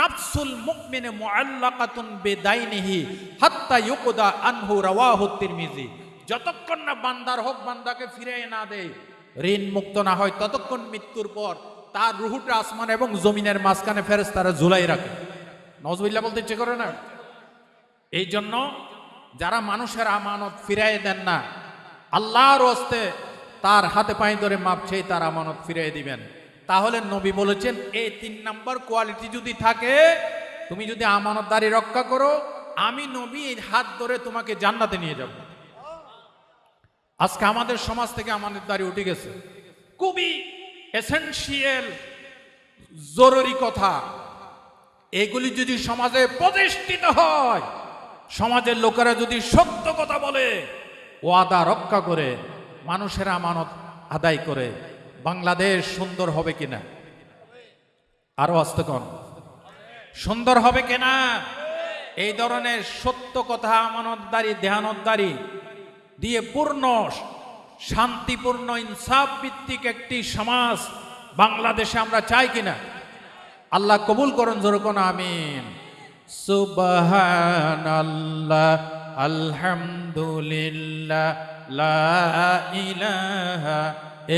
নাফসুল মুমিনে মুআল্লাকাতুন বিদাইনিহি হাত্তা ইউকদা আনহু, রাওয়াহু তিরমিজি। যতক্ষণ না বান্দার হক বান্দাকে ফিরিয়ে না দেয়, ঋণ মুক্ত না হয়, ততক্ষণ মৃত্যুর পর তার রুহুটা আসমান এবং জমিনের মাঝখানে ফেরেশতারা ঝুলাই রাখে। নাউজুবিল্লাহ বলতে ইচ্ছে করে না? এই জন্য যারা মানুষের আমানত ফিরাই দেন না, আল্লাহর ওয়াস্তে তার হাতে পায়ে ধরে মাপ চেয়ে তার আমানত ফিরিয়ে দিবেন। তাহলে নবী বলেছেন, এই 3 নম্বর কোয়ালিটি যদি থাকে, তুমি যদি আমানতদারি রক্ষা করো, আমি নবী এই হাত ধরে তোমাকে জান্নাতে নিয়ে যাব। আজকে আমাদের সমাজ থেকে আমানতদারি উঠে গেছে, খুবই এসেনশিয়াল জরুরি কথা। এগুলি যদি সমাজে প্রতিষ্ঠিত হয়, সমাজের লোকেরা যদি সত্য কথা বলে, ওয়াদা রক্ষা করে, মানুষের আমানত আদায় করে, বাংলাদেশ সুন্দর হবে কিনা? আরো আস্তে কন, সুন্দর হবে কিনা? এই ধরনের সত্য কথা, আমানতদারি, ধ্যানতদারি দিয়ে পূর্ণ শান্তিপূর্ণ ইনসাফ ভিত্তিক একটি সমাজ বাংলাদেশে আমরা চাই কিনা? আল্লাহ কবুল করুন, জোরে কোন আমিন। সুবহানাল্লাহ, আলহামদুলিল্লাহ, লা ইলাহা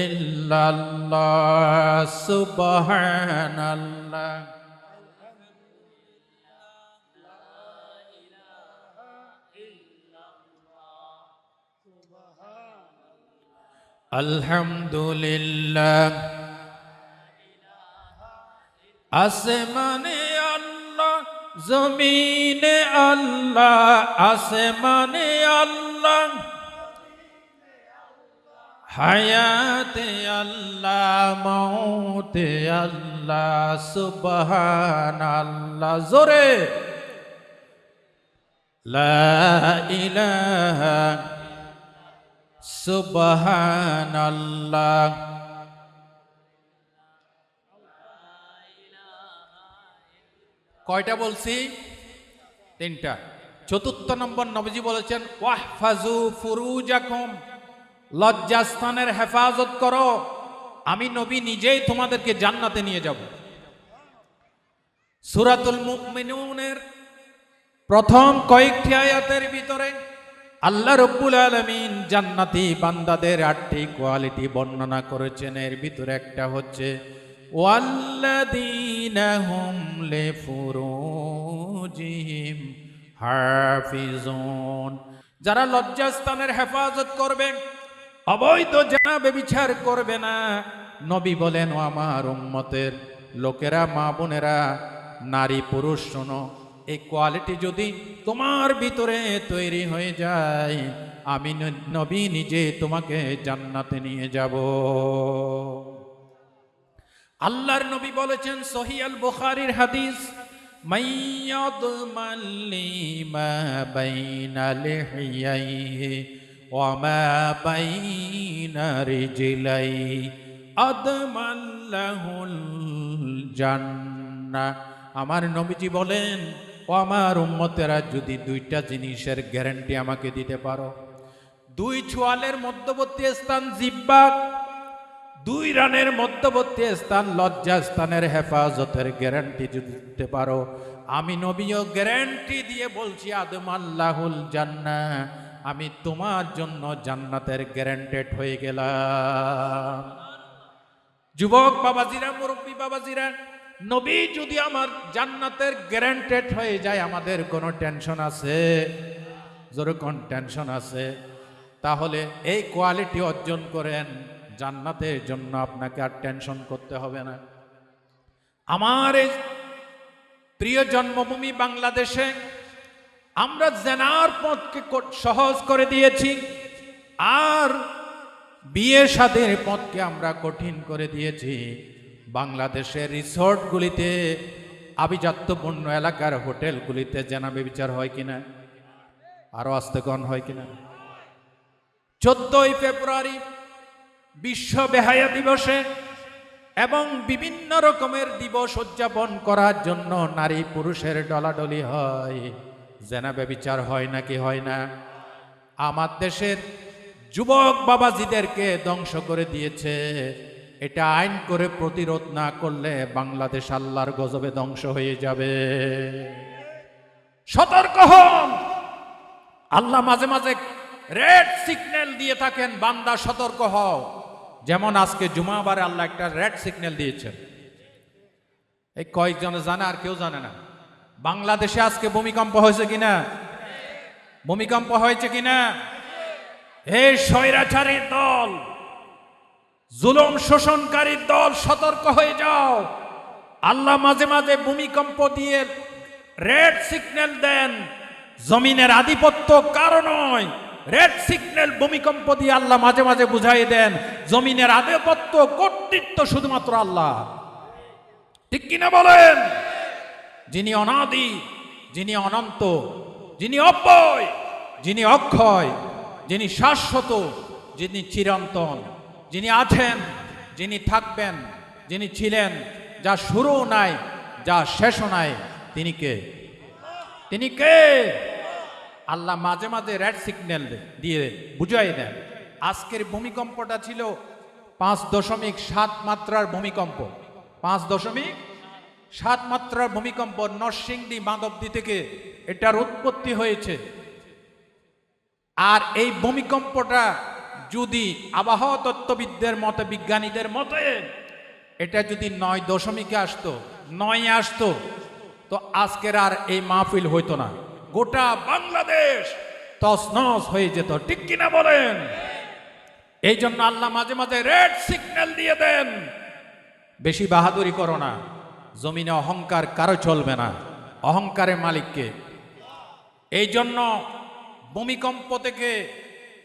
ইল্লাল্লাহ, সুবহানাল্লাহ। আলহামদুলিল্লাহ। আসমানে আল্লাহ, জমিনে আল্লাহ, আসমানে আল্লাহ, হায়াতে আল্লাহ, মৌতে আল্লাহ, সুবহানাল্লাহ। জোরে লা ইলাহা সুবহানাল্লাহ। কয়টা বলছি? তিনটা। চতুর্থ নম্বর নবীজি বলেছেন ওয়াহফাজু ফুরুজাকুম, লজ্জাস্থানের হেফাজত করো, আমি নবী নিজেই তোমাদেরকে জান্নাতে নিয়ে যাব। সূরাতুল মুমিনুনের প্রথম কয়েকটি আয়াতের ভিতরে আল্লাহ রাব্বুল আলামিন জান্নাতি বান্দাদের 8টি কোয়ালিটি বর্ণনা করেছেন। এর ভিতরে একটা হচ্ছে ওয়াল্লাযীনা হুম লিফুরুজিহিম হাফিজুন, যারা লজ্জাস্থানের হেফাজত করবে, অবৈধ জেনা ব্যভিচার করবে না। নবী বলেন, ও আমার উম্মতের লোকেরা, মা বোনেরা, নারী পুরুষ, শোনো, এই কোয়ালিটি যদি তোমার ভিতরে তৈরি হয়ে যায়, আমি নবী নিজে তোমাকে জান্নাতে নিয়ে যাব। আল্লাহর নবী বলেছেন সহিহ আল বুখারীর হাদিস, মাইয়াদমান লিমা বাইনা লিহিয়াইহি ওয়া মা বাইনা রিজলাইহি আদমাল্লাহুল জান্নাহ। আমার নবীজি বলেন, ও আমার উম্মতেরা, যদি দুইটা জিনিসের গ্যারান্টি আমাকে দিতে পারো, 2 ছোয়ালের মধ্যবর্তী স্থান জিহ্বা, 2 রানের মধ্যবর্তী স্থান লজ্জাস্থানের হেফাজতের গ্যারান্টি যদি দিতে পারো, আমি নবীও গ্যারান্টি দিয়ে বলছি আদমাল্লাহুল জান্নাহ, আমি তোমার জন্য জান্নাতের গ্যারান্টেড হয়ে গেলাম। যুবক বাবাজিরা, মুরব্বী বাবাজিরা, নবী যদি আমার জান্নাতের গ্যারান্টেড হয়ে যায়, আমাদের কোনো টেনশন আছে? জোরে কোন টেনশন আছে? তাহলে এই কোয়ালিটি অর্জন করেন, জান্নাতের জন্য আপনাকে আর টেনশন করতে হবে না। আমার এই প্রিয় জন্মভূমি বাংলাদেশে আমরা জেনার পথকে সহজ করে দিয়েছি, আর বিয়ে শাদীর পথকে আমরা কঠিন করে দিয়েছি। বাংলাদেশের রিসোর্টগুলিতে, আভিজাত্যপূর্ণ এলাকার হোটেলগুলিতে জেনা ব্যভিচার হয় কিনা? আরো আস্তেকন হয় কিনা? 14ই ফেব্রুয়ারি বিশ্ব বেহায়া দিবসে এবং বিভিন্ন রকমের দিবস উদযাপন করার জন্য নারী পুরুষের ডলাডলি হয়, জেনা ব্যভিচার হয় নাকি হয় না? আমার দেশের যুবক বাবাজিদেরকে ধ্বংস করে দিয়েছে। এটা আইন করে প্রতিরোধ না করলে বাংলাদেশ আল্লাহর গজবে ধ্বংস হয়ে যাবে। সতর্ক হন। আল্লাহ মাঝে মাঝে রেড সিগন্যাল দিয়ে থাকেন, বান্দা সতর্ক হও। যেমন আজকে জুমাবারে আল্লাহ একটা রেড সিগন্যাল দিয়েছেন। এই কয়েকজনে জানে, আর কেউ জানে না। বাংলাদেশে আজকে ভূমিকম্প হয়েছে কিনা? ভূমিকম্প হয়েছে কিনা? হে স্বৈরাচারী দল, জুলুম শোষণকারী দল, সতর্ক হয়ে যাও। আল্লাহ মাঝে মাঝে ভূমিকম্প দিয়ে রেড সিগন্যাল দেন। জমিনের আধিপত্য কারো নয়, রেড সিগন্যাল ভূমিকম্প দিয়ে আল্লাহ মাঝে মাঝে বুঝাই দেন জমিনের আধিপত্য, কর্তৃত্ব শুধুমাত্র আল্লাহ। ঠিক কিনা বলেন? যিনি অনাদি, যিনি অনন্ত, যিনি অব্যয়, যিনি অক্ষয়, যিনি শাশ্বত, যিনি চিরন্তন, যিনি আছেন, যিনি থাকবেন, যিনি ছিলেন, যা শুরু নাই, যা শেষ নাই, তিনি কে? তিনি কে? আল্লাহ মাঝে মাঝে রেড সিগন্যাল দিয়ে বুঝাই দেন। আজকের ভূমিকম্পটা ছিল 5.7 মাত্রার ভূমিকম্প। 5.7 মাত্রার ভূমিকম্প নরসিংদী মাধবদী থেকে এটার উৎপত্তি হয়েছে। আর এই ভূমিকম্পটা যদি আবহাওয়া তত্ত্ববিদদের মতে, বিজ্ঞানীদের মতে, এটা যদি 9 আসতো, 9 আসতো, তো আজকের আর এই মাহফিল হইতো না। গোটা বাংলাদেশ তছনছ হয়ে যেত। ঠিক কিনা বলেন? এই জন্য আল্লাহ মাঝে মাঝে রেড সিগন্যাল দিয়ে দেন। বেশি বাহাদুরি করো না। জমিনে অহংকার কারো চলবে না, অহংকারের মালিককে। এই জন্য ভূমিকম্প থেকে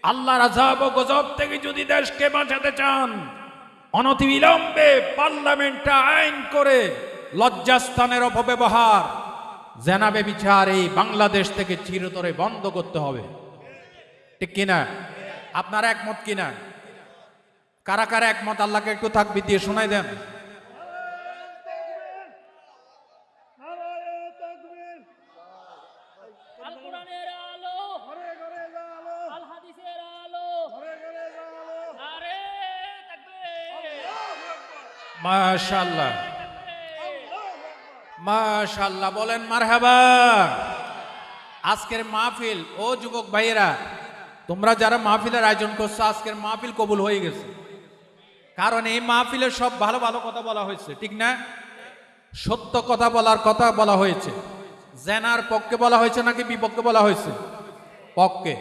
আল্লাহর আযাব ও গজব থেকে যদি দেশকে বাঁচাতে চান, অনতিবিলম্বে পার্লামেন্টে আইন করে লজ্জাস্থানের অপব্যবহার, জেনাবে বিচার এই বাংলাদেশ থেকে চিরতরে বন্ধ করতে হবে। ঠিক কিনা? আপনারা একমত কিনা? কারা কারা একমত? আল্লাহকে একটু তাকবীর দিয়ে শোনাই দেন। নারায়ে তাকবীর। আল কোরআনের আলো, ঘরে ঘরে আলো, আল হাদিসের আলো, ঘরে ঘরে আলো। নারে তাকবীর, আল্লাহু আকবার, মাশাআল্লাহ, আল্লাহু আকবার। মাশাআল্লাহ, বলেন মারহাবা। আজকের মাহফিল, ও যুবক ভাইয়েরা, তোমরা যারা মাহফিলের আয়োজন করছো, আজকের মাহফিল কবুল হয়ে গেছে। কারণ এই মাহফিলে সব ভালো ভালো কথা বলা হয়েছে, ঠিক না? সত্য কথা বলার কথা বলা হয়েছে। জেনার পক্ষে বলা হয়েছে নাকি বিপক্ষে বলা হয়েছে? পক্ষে,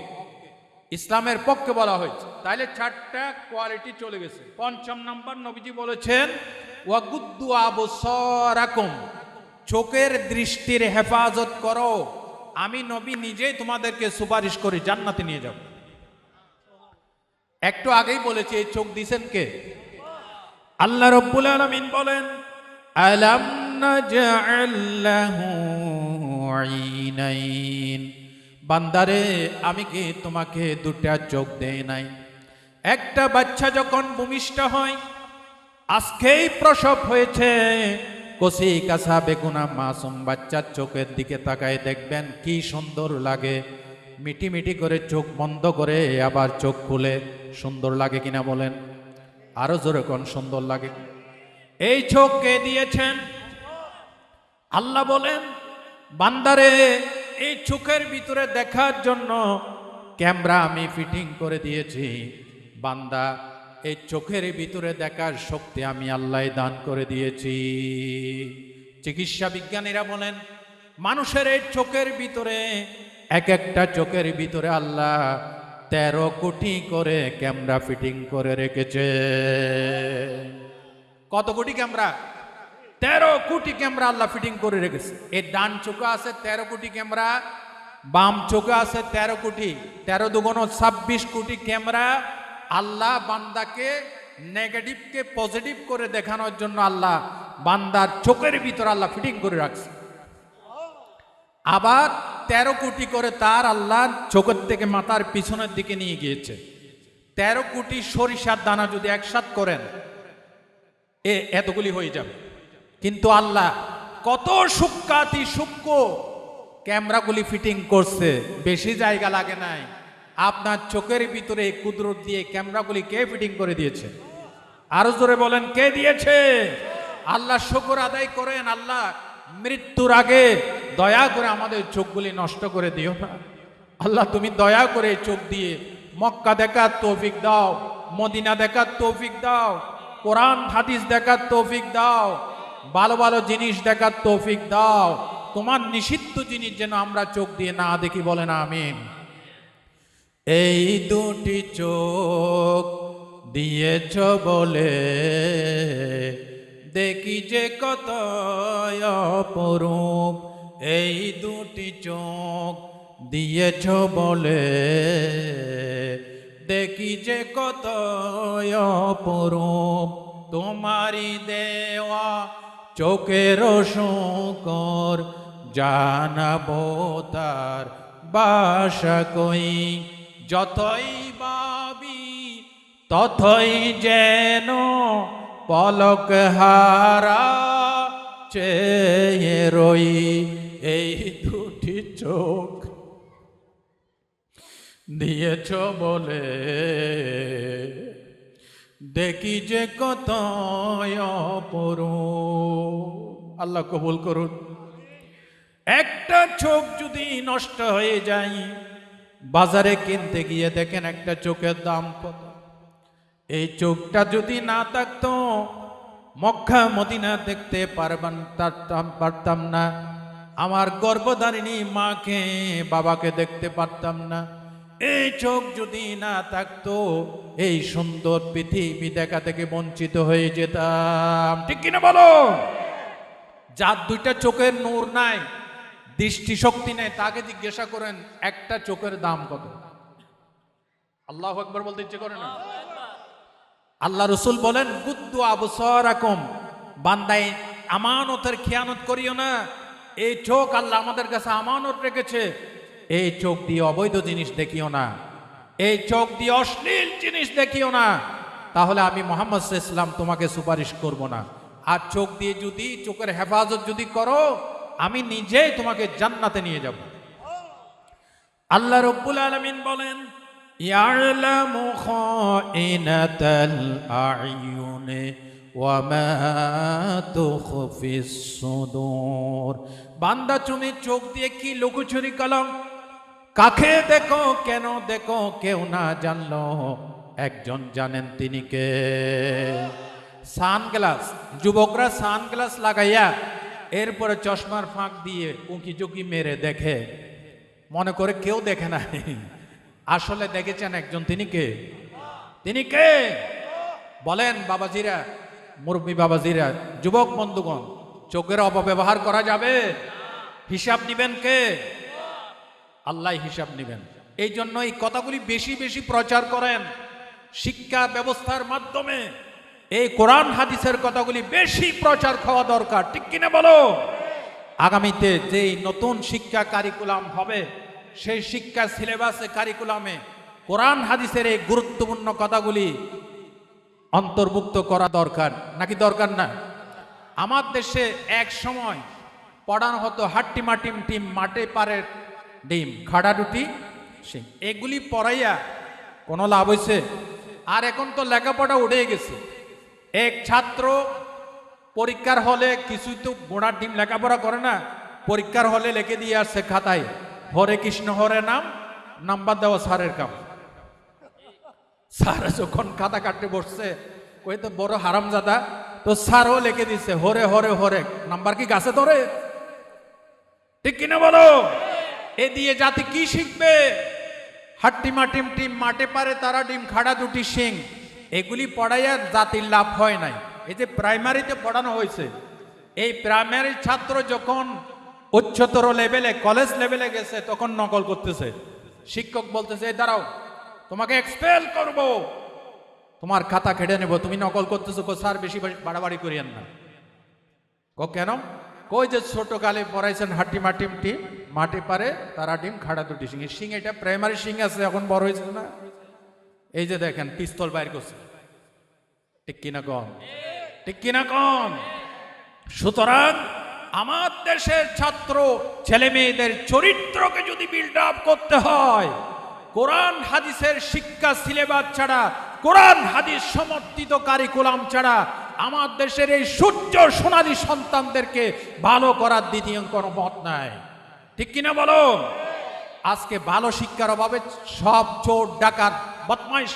ইসলামের পক্ষে বলা হয়েছে। তাইলে 4টা কোয়ালিটি চলে গেছে। 5ম নাম্বার, নবীজি বলেছেন ওয়াগুদ্দু আবসারাকুম, চোখের দৃষ্টির হেফাজত করো, আমি নবী নিজেই তোমাদেরকে সুপারিশ করি, জান্নাতে নিয়ে যাব। একটু আগেই বলেছি, এই চোখ দিছেন কে? আল্লাহ রাব্বুল আলামিন বলেন আলাম নাজআল লাহু আইনাইন, বান্দারে আমি কি তোমাকে দুটা চোখ দেই নাই? একটা বাচ্চা যখন ভূমিষ্ঠ হয়, আজকেই প্রসব হয়েছে, কচি কাঁচা বেগুনা মাসুম বাচ্চার চোখের দিকে তাকায় দেখবেন কি সুন্দর লাগে। মিটি মিটি করে চোখ বন্ধ করে আবার চোখ খুলে, সুন্দর লাগে কিনা বলেন? আরো জোরে কোন সুন্দর লাগে। এই চোখ কে দিয়েছেন? আল্লাহ বলেন বান্দারে এই চোখের ভিতরে দেখার জন্য ক্যামেরা আমি ফিটিং করে দিয়েছি। বান্দা এই চোখের ভিতরে দেখার শক্তি আমি আল্লাহ দান করে দিয়েছি। চিকিৎসা বিজ্ঞানীরা বলেন মানুষের এই চোখের ভিতরে, এক একটা চোখের ভিতরে আল্লাহ 13 কোটি করে ক্যামেরা ফিটিং করে রেখেছে। কত কোটি ক্যামেরা? 13 কোটি ক্যামেরা আল্লাহ ফিটিং করে রেখেছে। এই ডান চোখে আছে 13 কোটি ক্যামেরা, বাম চোখে আছে 13 কোটি, 13 দুগুণ 26 কোটি ক্যামেরা। আল্লাহ বান্দাকে নেগেটিভকে পজিটিভ করে দেখানোর জন্য আল্লাহ বান্দার চোখের ভিতর আল্লাহ ফিটিং করে রাখছে। আবার 13 কোটি করে তার আল্লাহ চোখের থেকে মাথার পিছনের দিকে নিয়ে গিয়েছে। 13 কোটি সরিষার দানা যদি একসাথ করেন এতগুলি হয়ে যাবে। কিন্তু আল্লাহ কত সূক্ষ্মাতি সূক্ষ্ম ক্যামেরাগুলি ফিটিং করছে, বেশি জায়গা লাগে নাই। আপনার চোখের ভিতরে কুদরত দিয়ে ক্যামেরাগুলি কে ফিটিং করে দিয়েছে? আরো জোরে বলেন, কে দিয়েছে? আল্লাহ শুকর আদায় করেন। আল্লাহ মৃত্যুর আগে দয়া করে আমাদের চোখগুলি নষ্ট করে দিও না। আল্লাহ তুমি দয়া করে চোখ দিয়ে মক্কা দেখার তৌফিক দাও, মদিনা দেখার তৌফিক দাও, কোরআন হাদিস দেখার তৌফিক দাও, ভালো ভালো জিনিস দেখার তৌফিক দাও। তোমার নিষিদ্ধ জিনিস যেন আমরা চোখ দিয়ে না দেখি, বলেন আমিন। এই দুটি চোখ দিয়েছ বলে দেখি যে কত অপরূপ, এই দুটি চোখ দিয়েছ বলে দেখি যে কত অপরূপ, তোমারই দেওয়া চোখের শুকর জানাবো তার বাসা কই, যতই ভাবি ততই যেন পলক হারা চেয়ে রই, এই দুটি চোখ দিয়েছ বলে দেখি যে কত অপরূপ। আল্লাহ কবুল করুন। একটা চোখ যদি নষ্ট হয়ে যায়, বাজারে কিনতে গিয়ে দেখেন একটা চোখের দাম কত। এই চোখটা যদি না থাকতো মক্কা মদিনা দেখতে পারতাম না, আমার গর্ভধারিণী মাকে বাবাকে দেখতে পারতাম না। এই চোখ যদি না থাকতো এই সুন্দর পৃথিবী দেখা থেকে বঞ্চিত হয়ে যেতাম। ঠিক কিনা বলো? যার দুইটা চোখের নূর নাই, দৃষ্টি শক্তি নেই, তাকে জিজ্ঞাসা করেন একটা চোখের দাম কত। আল্লাহু আকবার বলতে ইচ্ছে করে না? আল্লাহ রসুল বলেন গুদ্দু আবসারাকুম, বান্দায় আমানতের খেয়ানত করিও না। এই চোখ আল্লাহ আমাদের কাছে আমানত রেখেছে, এই চোখ দিয়ে অবৈধ জিনিস দেখিও না, এই চোখ দিয়ে অশ্লীল জিনিস দেখিও না, তাহলে আমি মুহাম্মদ সাল্লাল্লাহু আলাইহি ওয়াসাল্লাম তোমাকে সুপারিশ করব না। আর চোখ দিয়ে যদি চোখের হেফাজত যদি করো, আমি নিজেই তোমাকে জান্নাতে নিয়ে যাব। আল্লাহ রব্বুল আলামিন বলেন ইয়ালামু খাইনাতাল আয়ুনি ওয়া মা তুখফিস সুদূর। বান্দা তুমি চোখ দিয়ে কি লুকোচুরি করো, কাকে দেখো, কেন দেখো, কেউ না জানলো, একজন জানেন, তিনি কে? সানগ্লাস, যুবকরা সানগ্লাস লাগাইয়া এরপরে চশমার ফাঁক দিয়ে উঁকি ঝুঁকি মেরে দেখে, মনে করে কেউ দেখে নাই, আসলে দেখেছেন একজন, তিনি কে? তিনি কে? বলেন বাবাজিরা, মুরব্বী বাবাজিরা, যুবক বন্ধুগণ, চোখের অপব্যবহার করা যাবে? হিসাব নিবেন কে? আল্লাহ হিসাব নিবেন। এই জন্য এই কথাগুলি বেশি বেশি প্রচার করেন, শিক্ষা ব্যবস্থার মাধ্যমে এই কোরআন হাদিসের কথাগুলি বেশি প্রচার হওয়া দরকার, ঠিক কিনা বলো? আগামীতে যেই নতুন শিক্ষা কারিকুলাম হবে, সেই শিক্ষা সিলেবাসে কারিকুলামে কোরআন হাদিসের এই গুরুত্বপূর্ণ কথাগুলি অন্তর্ভুক্ত করা দরকার, নাকি দরকার না? আমার দেশে এক সময় পড়ানো হতো হাট্টি মাটিম টিম, মাঠে পারের ডিম, খাড়া রুটি সিং, এগুলি পড়াইয়া কোনো লাভ হয়েছে? আর এখন তো লেখাপড়া উঠে গেছে। এক ছাত্র পরীক্ষার হলে, কিছুই তো গোড়ার ডিম লেখাপড়া করে না, পরীক্ষার হলে লিখে দিয়ে আসছে খাতায়, হরে কৃষ্ণ হরে নাম, নাম্বার দেওয়া স্যারের কাম। স্যার যখন খাতা কাটতে বসছে, কই তো বড় হারামজাদা, তো স্যারও লিখে দিচ্ছে হরে হরে হরে, নাম্বার কি গাছে ধরে? ঠিক কিনা বলো? এ দিয়ে জাতি কি শিখবে? হাট্টি মাটিম টিম, মাঠে পারে তারা ডিম, খাড়া দুটি সিং, এগুলি পড়াইয়া জাতির লাভ হয় নাই। এই যে প্রাইমারিতে পড়ানো হয়েছে, এই প্রাইমারি ছাত্র যখন উচ্চতর লেভেলে, কলেজ লেভেলে গেছে, তখন নকল করতেছে। শিক্ষক বলতেছে এই দাঁড়াও, তোমাকে এক্সপেল করব, তোমার খাতা কেটে নেব, তুমি নকল করতেছো। স্যার বেশি বাড়াবাড়ি করিয়েন না। কেন? কই যে ছোট কালে পড়াইছেন হাট্টি মাটিম টিম, মাটি পারে তারা ডিম, খাড়া দুটি সিং। সিং এটা প্রাইমারি সিং আছে, এখন বড় হয়েছে না? এই যে দেখেন পিস্তল বাইর করছে, ঠিক কিনা কন? ঠিক কিনা কন? সুতরাং আমার দেশের ছাত্র ছেলে মেয়েদের চরিত্রকে যদি বিল্ড আপ করতে হয়, কোরআন হাদিসের শিক্ষা সিলেবাস ছাড়া, কোরআন হাদিস সমর্থিত কারিকুলাম ছাড়া আমার দেশের এই সূর্য সোনালী সন্তানদেরকে ভালো করার দ্বিতীয় কোনো পথ নাই, ঠিক কিনা বলো? আজকে ভালো শিক্ষার অভাবে সব চোর ডাকাত বদমাইশ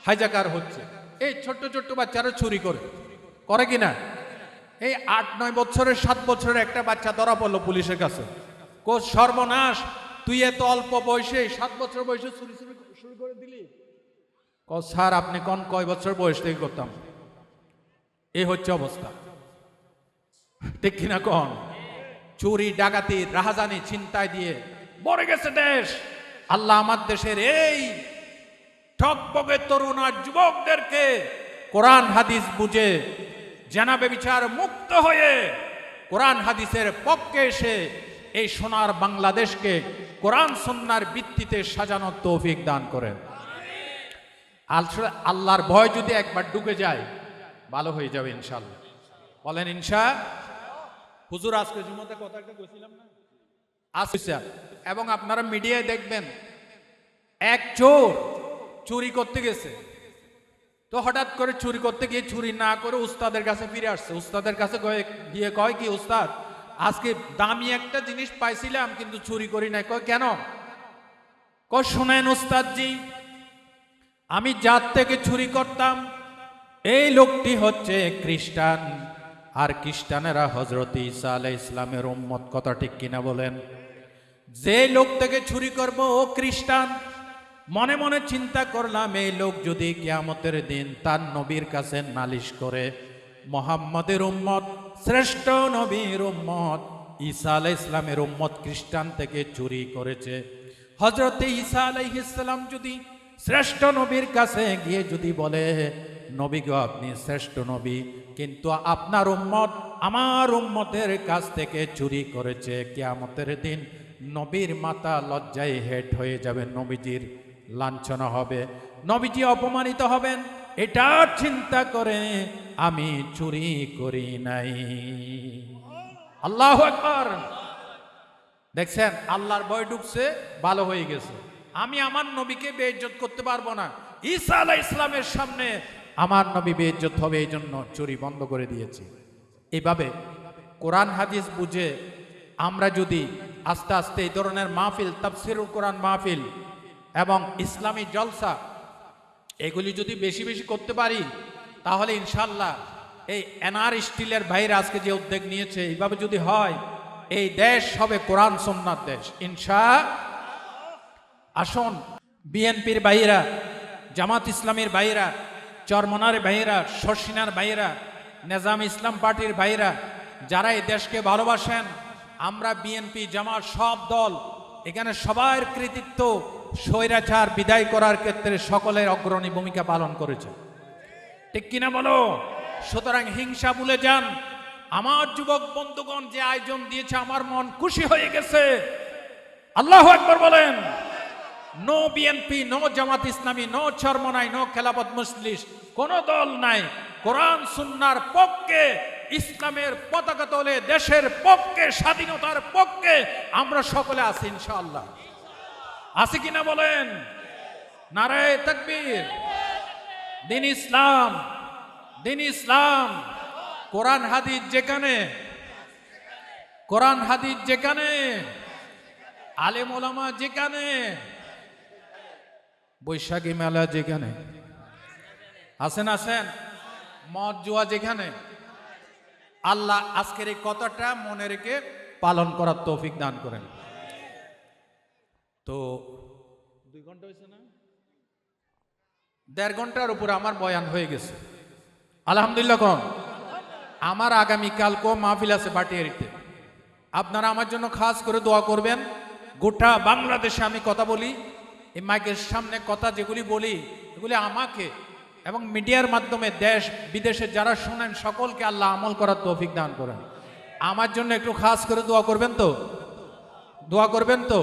হাইজাকার হচ্ছে। এই ছোট্ট ছোট্ট বাচ্চারা চুরি করে কিনা? এই 8-9 বছরের, 7 বছরের একটা বাচ্চা ধরা পড়লো পুলিশের কাছে। সর্বনাশ, তুই এত অল্প বয়সে, 7 বছর বয়সে চুরি শুরু করে দিলি? স্যার আপনি কোন কয় বছর বয়স থেকে করতাম? এই হচ্ছে অবস্থা, ঠিক কিনা কন? চুরি ডাকাতি রাহাজানি ছিনতাই দিয়ে মরে গেছে দেশ। আল্লাহ আমার দেশের এই ঠকবগে তরুণ আর যুবকদেরকে কোরআন হাদিস বুঝে জানাবে বিচার মুক্ত হয়ে কোরআন হাদিসের পক্ষে এসে এই সোনার বাংলাদেশকে কোরআন সুন্নাহর ভিত্তিতে সাজানোর তৌফিক দান করেন। আল্লাহর ভয় যদি একবার ঢুকে যায়, ভালো হয়ে যাবে ইনশাআল্লাহ। বলেন ইনশা। হুজুর আজকে জুমাতে কথা একটা কইছিলাম না, আচ্ছা। এবং আপনারা মিডিয়ায় দেখবেন, এক চোর চুরি করতে গেছে, তো হঠাৎ করে চুরি করতে গিয়ে চুরি না করে উস্তাদের কাছে ফিরে আসছে। উস্তাদের কাছে গিয়ে কয় কি, উস্তাদ আজকে দামি একটা জিনিস পাইছিলাম কিন্তু চুরি করি নাই। কয় কেন? কয় শুনেন উস্তাদজি, আমি যার থেকে চুরি করতাম, এই লোকটি হচ্ছে খ্রিস্টান, আর খ্রিস্টানেরা হযরত ঈসা আলাইহিস সালামের উম্মত। কথা ঠিক কিনা বলেন? যে লোক থেকে চুরি করব ও খ্রিস্টান। মনে মনে চিন্তা করলাম, এই লোক যদি কিয়ামতের দিন তার নবীর কাছে নালিশ করে, মুহাম্মদের উম্মত, শ্রেষ্ঠ নবীর উম্মত ঈসা আলাইহিস সালামের উম্মত খ্রিস্টান থেকে চুরি করেছে, হযরত ঈসা আলাইহিস সালাম যদি শ্রেষ্ঠ নবীর কাছে গিয়ে যদি বলে নবী গো আপনি শ্রেষ্ঠ নবী, কিন্তু আপনার উম্মত আমার উম্মতের কাছ থেকে চুরি করেছে, কিয়ামতের দিন নবীর মাথা লজ্জায় হেট হয়ে যাবে, নবীজির লাঞ্ছনা হবে, নবীজি অপমানিত হবেন। এটা চিন্তা করে আমি চুরি করি নাই। আল্লাহু আকবার। দেখছেন আল্লাহর ভয় ঢুকছে, ভালো হয়ে গেছে। আমি আমার নবীকে বেইজ্জত করতে পারবো না। ঈসা আলাইহিস সালামের সামনে আমার নবী বেইজ্জত হবে, এই জন্য চুরি বন্ধ করে দিয়েছি। এইভাবে কোরআন হাদিস বুঝে আমরা যদি আস্তে আস্তে এই ধরনের মাহফিল, তাফসিরুল কোরআন মাহফিল এবং ইসলামী জলসা এগুলি যদি বেশি বেশি করতে পারি, তাহলে ইনশাল্লাহ এই এনআর স্টিলের ভাইরা আজকে যে উদ্যোগ নিয়েছে, এইভাবে যদি হয় এই দেশ হবে কোরআন সুন্নাত দেশ ইনশা। আসুন বিএনপির ভাইরা, জামাত ইসলামের ভাইরা, চরমনার ভাইরা, শর্ষিনার ভাইরা, নিজাম ইসলাম পার্টির ভাইরা, যারা এই দেশকে ভালোবাসেন, আমরা বিএনপি জামাত সব দল এখানে সবার কৃতিত্ব স্বৈরাচার বিদায় করার ক্ষেত্রে সকলের অগ্রণী ভূমিকা পালন করেছে, ঠিক কিনা বলো? সুতরাং হিংসা ভুলে যান। আমার যুবক বন্ধুগণ যে আয়োজন দিয়েছে আমার মন খুশি হয়ে গেছে। আল্লাহু আকবার বলেন। No BNP, no Jamaat Islami, no Charmonai, no Khelafat Majlis, কোন দল নাই। কোরআন সুন্নাহর পক্ষে, ইসলামের পতাকা তোলে, দেশের পক্ষে, স্বাধীনতার পক্ষে আমরা সকলে আছি ইনশাআল্লাহ। আছে কিনা বলেন? নারায়ে তাকবীর। দিন ইসলাম, দিন ইসলাম। কোরআন হাদিস যেখানে, কোরআন হাদিস যেখানে, আলেম ওলামা যেখানে, বৈশাখী মেলা যেখানে, আছেন আছেন, মদ জুয়া যেখানে, আল্লাহ আজকের এই কথাটা মনে রেখে পালন করার তৌফিক দান করেন। তো 2 ঘন্টা হয়েছে না, 1.5 ঘন্টার উপরে আমার বয়ান হয়ে গেছে আলহামদুলিল্লাহ। কোন আমার আগামীকালকেও মাহফিল আছে বাটিয়ারিতে, আপনারা আমার জন্য খাস করে দোয়া করবেন। গোটা বাংলাদেশে আমি কথা বলি, এই মাইকের সামনে কথা যেগুলি বলি এগুলি আমাকে এবং মিডিয়ার মাধ্যমে দেশ বিদেশে যারা শুনেন সকলকে আল্লাহ আমল করার তৌফিক দান করেন। আমার জন্য একটু খাস করে দোয়া করবেন তো, দোয়া করবেন তো।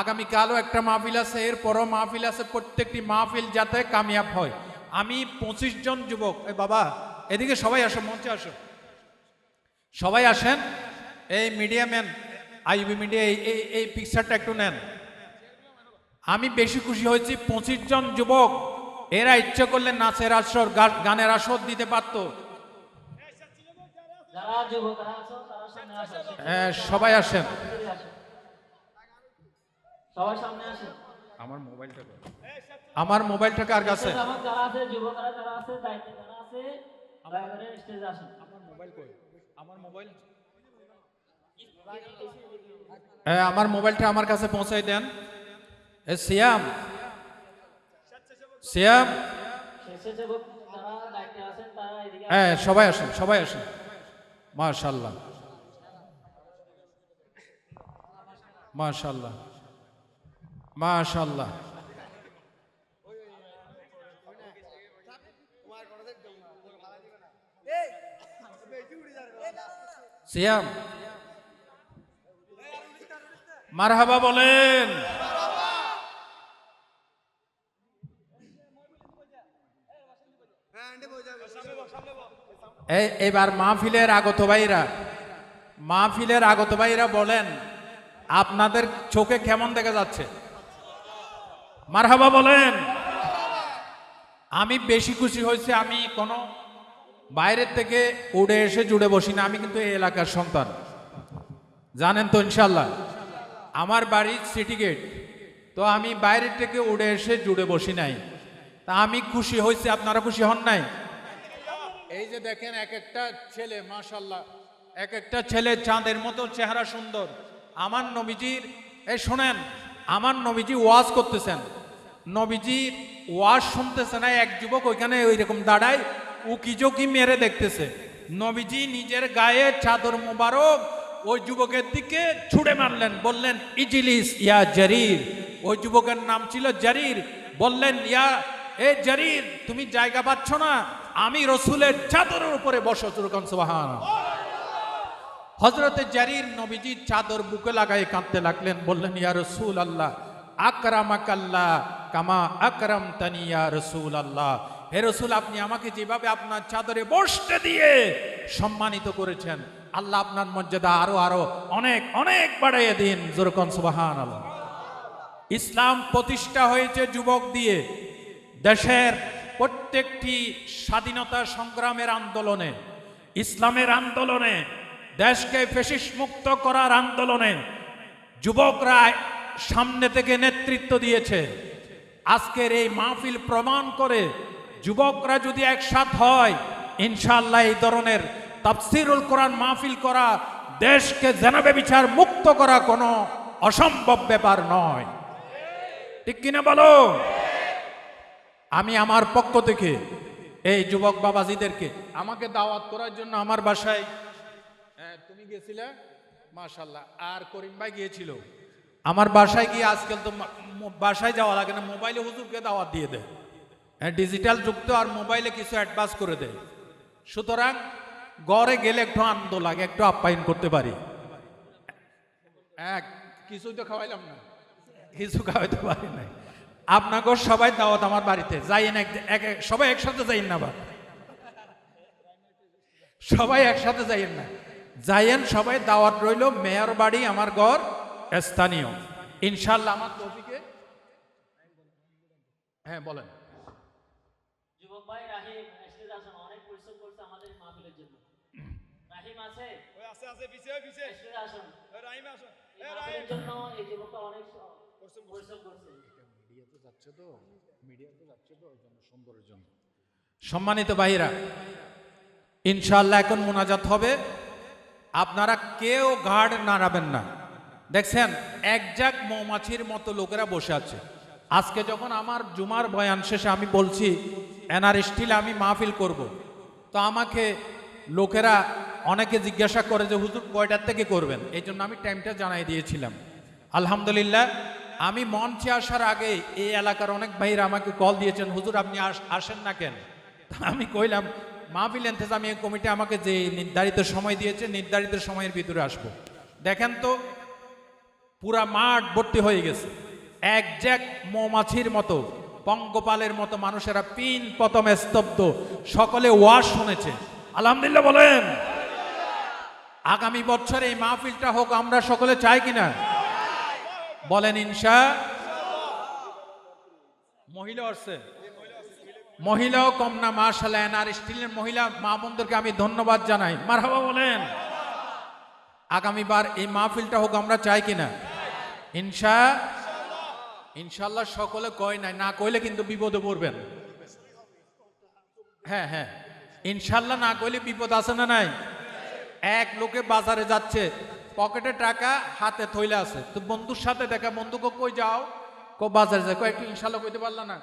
আগামীকালও একটা মাহফিল আছে, এরপরও মাহফিল আছে, প্রত্যেকটি মাহফিল যাতে কামিয়াব হয়। আমি 25 জন যুবক, এই বাবা এদিকে সবাই আসো, মঞ্চে আসো, সবাই আসেন। এই মিডিয়া ম্যান, আইবি মিডিয়া, এই পিকচারটা একটু নেন। আমি বেশি খুশি হয়েছি 25 জন যুবক, এরা ইচ্ছে করলে নাচের আসর, গানের আসর দিতে পারতো। যারা যুবকরা আছো তারা সামনে আসো। সবাই আসেন। সবাই সামনে আসেন। আমার মোবাইলটা কার কাছে? যারা আছে, যুবকরা যারা আছে, দায়িত্বে যারা আছে, দয়া করে স্টেজে আসেন। আমার মোবাইল কই? আমার মোবাইল, আমার মোবাইলটা আমার কাছে পৌঁছাই দেন। সিয়াম, সিয়াম, স্বেচ্ছাসেবক যারা দায়িত্বে আছেন তারা এদিকে সবাই আসেন, সবাই আসেন। মাশাআল্লাহ, মাশাআল্লাহ, মাশাআল্লাহ। সিয়াম মারহাবা বলেন। এবার মাহফিলের আগত ভাইরা, মাহফিলের আগত ভাইরা বলেন আপনাদের চোখে কেমন দেখা যাচ্ছে? মারহাবা বলেন। আমি বেশি খুশি হয়েছি, আমি কোনো বাইরের থেকে উড়ে এসে জুড়ে বসি না, আমি কিন্তু এই এলাকার সন্তান, জানেন তো ইনশাল্লাহ। আমার বাড়ি সিটি গেট, তো আমি বাইরের থেকে উড়ে এসে জুড়ে বসি নাই। তা আমি খুশি হয়েছি, আপনারা খুশি হন নাই? এই যে দেখেন এক একটা ছেলে, মাশাল্লাহ, এক একটা ছেলে চাঁদের মতো চেহারা সুন্দর। আমার নবীজির, এই শোনেন, আমার নবীজি ওয়াজ করতেছেন, নবীজির ওয়াজ শুনতেছে না এক যুবক ওইখানে ওইরকম দাঁড়ায় উকি ঝুঁকি মেরে দেখতেছে। নবীজি নিজের গায়ে চাদর মোবারক ওই যুবকের দিকে ছুড়ে মারলেন, বললেন ইজলিস ইয়া জারির। ওই যুবকের নাম ছিল জারির। বললেন, ইয়া এ জারির, তুমি জায়গা পাচ্ছ না, আমি রসুলের চাদরের উপরে বসো। সুবহানাল্লাহ। হযরতে জারির নবীজির চাদর বুকে লাগাই কাঁদতে লাগলেন, বললেন, ইয়া রাসূল আল্লাহ, আকরামাকাল্লাহ কামা আকরামতানি ইয়া রাসূল আল্লাহ। হে রাসূল, আপনি আমাকে যেভাবে আপনার চাদরে বসতে দিয়ে সম্মানিত করেছেন, আল্লাহ আপনার মর্যাদা আরো আরো অনেক অনেক বাড়াইয়ে দিন। যেরকম সুবহানাল্লাহ। ইসলাম প্রতিষ্ঠা হয়েছে যুবক দিয়ে। দেশের প্রত্যেকটি স্বাধীনতা সংগ্রামের আন্দোলনে, ইসলামের আন্দোলনে, দেশকে ফ্যাসিস্ট মুক্ত করার আন্দোলনে যুবকরা সামনে থেকে নেতৃত্ব দিয়েছে। আজকের এই মাহফিল প্রমাণ করে, যুবকরা যদি একসাথ হয়, ইনশাআল্লাহ এই ধরনের তাফসীরুল কোরআন মাহফিল করা, দেশকে জেনাবে বিচার মুক্ত করা কোনো অসম্ভব ব্যাপার নয়। ঠিক কিনা বলো? আমি আমার পক্ষ থেকে এই যুবক বাবাজিদেরকে আমাকে দাওয়াত করার জন্য আমার বাসায়, তুমি গেছিলে মাশাআল্লাহ, আর করিম ভাই গিয়েছিল আমার বাসায় গিয়ে। আজকাল তো বাসায় যাওয়া লাগে না, মোবাইলে হুজুরকে দাওয়াত দিয়ে দেয়। ডিজিটাল যুক্ত, আর মোবাইলে কিছু অ্যাডভান্স করে দেয়। সুতরাং গড়ে গেলে একটু আনন্দ লাগে, একটু আপ্যায়ন করতে পারি। কিছুই তো খাওয়াইলাম না, কিছু খাওয়াইতে পারি নাই। আপনাকে সবাই দাওয়াত আমার বাড়িতে, যাইয়েন সবাই একসাথে যাইয়েন না, সবাই একসাথে যাইয়েন না, যাইয়েন সবাই, দাওয়াত রইল। মেয়র বাড়ি আমার ঘর স্থানীয়, ইনশাআল্লাহ আমার তৌফিকে। হ্যাঁ বলেন। যুবক ভাই রাহিম স্টেজ আসুন, অনেক পরিশ্রম করছে আমাদের মাহফিলের জন্য। রাহিম আছে? ওই আছে আছে, পিছে পিছে। স্টেজ আসুন। ওই রাহিম আসো। এই মাহফিলের জন্য এই যুবকটা অনেক পরিশ্রম করছে। সম্মানিত ভাইরা, ইনশাআল্লাহ এখন মোনাজাত হবে। আপনারা কেউ ঘাড় নাড়াবেন না। দেখছেন একজাক মৌমাছির মতো লোকেরা বসে আছে। আজকে যখন আমার জুমার বয়ান শেষে আমি বলছি এনআর স্টিলে আমি মাহফিল করব, তো আমাকে লোকেরা অনেকে জিজ্ঞাসা করে যে হুজুর কয়টার থেকে করবেন, এই জন্য আমি টাইমটা জানাই দিয়েছিলাম। আলহামদুলিল্লাহ, আমি মঞ্চে আসার আগে এই এলাকার অনেক ভাইরা আমাকে কল দিয়েছেন, হুজুর আপনি আসেন না কেন? আমি কইলাম মাহফিল ইন্তেজামি কমিটি আমাকে যে নির্ধারিত সময় দিয়েছে, নির্ধারিত সময়ের ভিতরে আসবো। দেখেন তো পুরা মাঠ ভর্তি হয়ে গেছে, একজ্যাক মৌমাছির মতো, পঙ্গপালের মতো মানুষেরা পিন পতমে স্তব্ধ, সকলে ওয়াজ শুনেছে। আলহামদুলিল্লাহ বলেন। আগামী বছর এই মাহফিলটা হোক, আমরা সকলে চাই কিনা বলেন? ইনশা। মহিলা আসছে, মহিলাও কম না, মাশাআল্লাহ। এনআর স্টিলের মহিলা মা বোনদেরকে আমি ধন্যবাদ জানাই। মারহাবা বলেন। আগামীবার এই মাহফিলটা হোক, আমরা চাই কিনা ইনশা। ইনশাআল্লাহ সকলে কয় নাই, না কইলে কিন্তু বিপদে পড়বেন। হ্যাঁ হ্যাঁ, ইনশাআল্লাহ না কইলে বিপদ আছে না নাই? এক লোকে বাজারে যাচ্ছে, পকেটে টাকা, হাতে থইলে আছে, তো বন্ধুর সাথে দেখা, বন্ধুকে কই যাও? কো বাজারে যায়। কয় একটু ইনশাআল্লাহ কইতে পারলা না?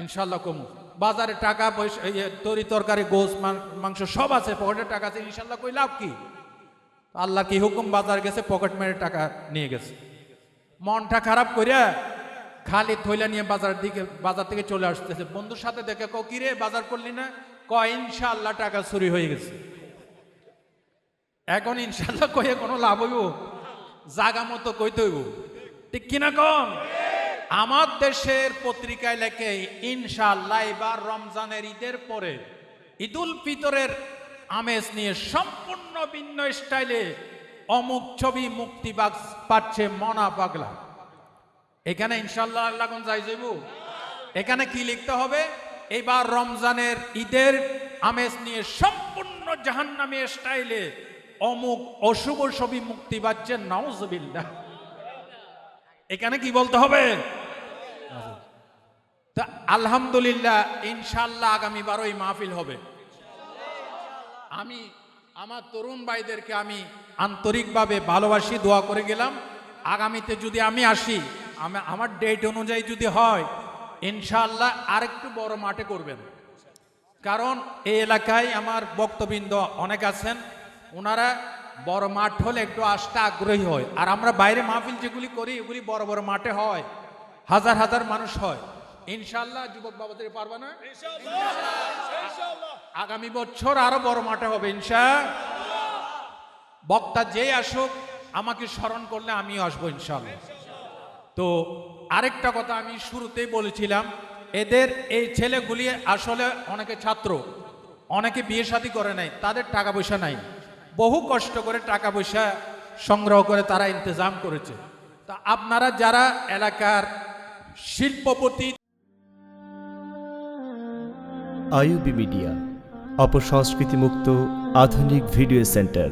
ইনশাআল্লাহ কমু। বাজারে টাকা পয়সা, তরি তরকারি, গোস মাংস সব আছে, পকেটে টাকা আছে, ইনশাআল্লাহ কই লাভ কি? আল্লাহ কি হুকুম, বাজার গেছে, পকেট মেরে টাকা নিয়ে গেছে। মনটা খারাপ করিয়া খালি থইলা নিয়ে বাজার থেকে চলে আসতেছে। বন্ধুর সাথে দেখে কো কি রে বাজার করলি না? কয় ইনশাআল্লাহ টাকা চুরি হয়ে গেছে। এখন ইনশাআল্লাহ কইয়ে কোনো লাভ হইব? জাগা মতো কইতে হইব, ঠিক কিনা কম? আমার দেশের পত্রিকায় লেখে ইনশাআল্লাহ এবার রমজানের ঈদের পরে ঈদুল ফিতরের আমেজ নিয়ে সম্পূর্ণ ভিন্ন স্টাইলে অমুক ছবি মুক্তি পাচ্ছে মনা পাগলা। এখানে ইনশাআল্লাহ আল্লাহ কোন যাই যাইব? এখানে কি লিখতে হবে? এবার রমজানের ঈদের আমেজ নিয়ে সম্পূর্ণ জাহান্নামী স্টাইলে অমুক অশুভ ছবি মুক্তি পাচ্ছে, নাউজুবিল্লাহ। এখানে কি বলতে হবে? তা আলহামদুলিল্লাহ, ইনশাআল্লাহ আগামীবার ওই মাহফিল হবে। আমি আমার তরুণ ভাইদেরকে আমি আন্তরিকভাবে ভালোবাসি, দোয়া করে গেলাম। আগামীতে যদি আমি আসি, আমার ডেট অনুযায়ী যদি হয়, ইনশাআল্লাহ আরেকটু বড় মাঠে করবেন। কারণ এই এলাকায় আমার বক্তবৃন্দ অনেক আছেন, ওনারা বড় মাঠ হলে একটু আসতে আগ্রহী হয়। আর আমরা বাইরে মাহফিল যেগুলি করি, এগুলি বড় বড় মাঠে হয়, হাজার হাজার মানুষ হয়। ইনশাআল্লাহ যুবক বাবাদের পারবে না? ইনশাআল্লাহ ইনশাআল্লাহ আগামী বছর আরো বড় মাঠে হবে বক্তা যেই আসুক আমাকে স্মরণ করলে আমি আসবো ইনশাআল্লাহ। তো আরেকটা কথা আমি শুরুতেই বলেছিলাম, এদের এই ছেলেগুলি আসলে অনেকে ছাত্র, অনেকে বিয়ে শাদী করে নাই, তাদের টাকা পয়সা নাই, বহু কষ্ট করে টাকা পয়সা সংগ্রহ করে তারা ইন্তজাম করেছে। তা আপনারা যারা এলাকার শিল্পপতি, আইইউবি মিডিয়া, অপসংস্কৃতি মুক্ত আধুনিক ভিডিও সেন্টার।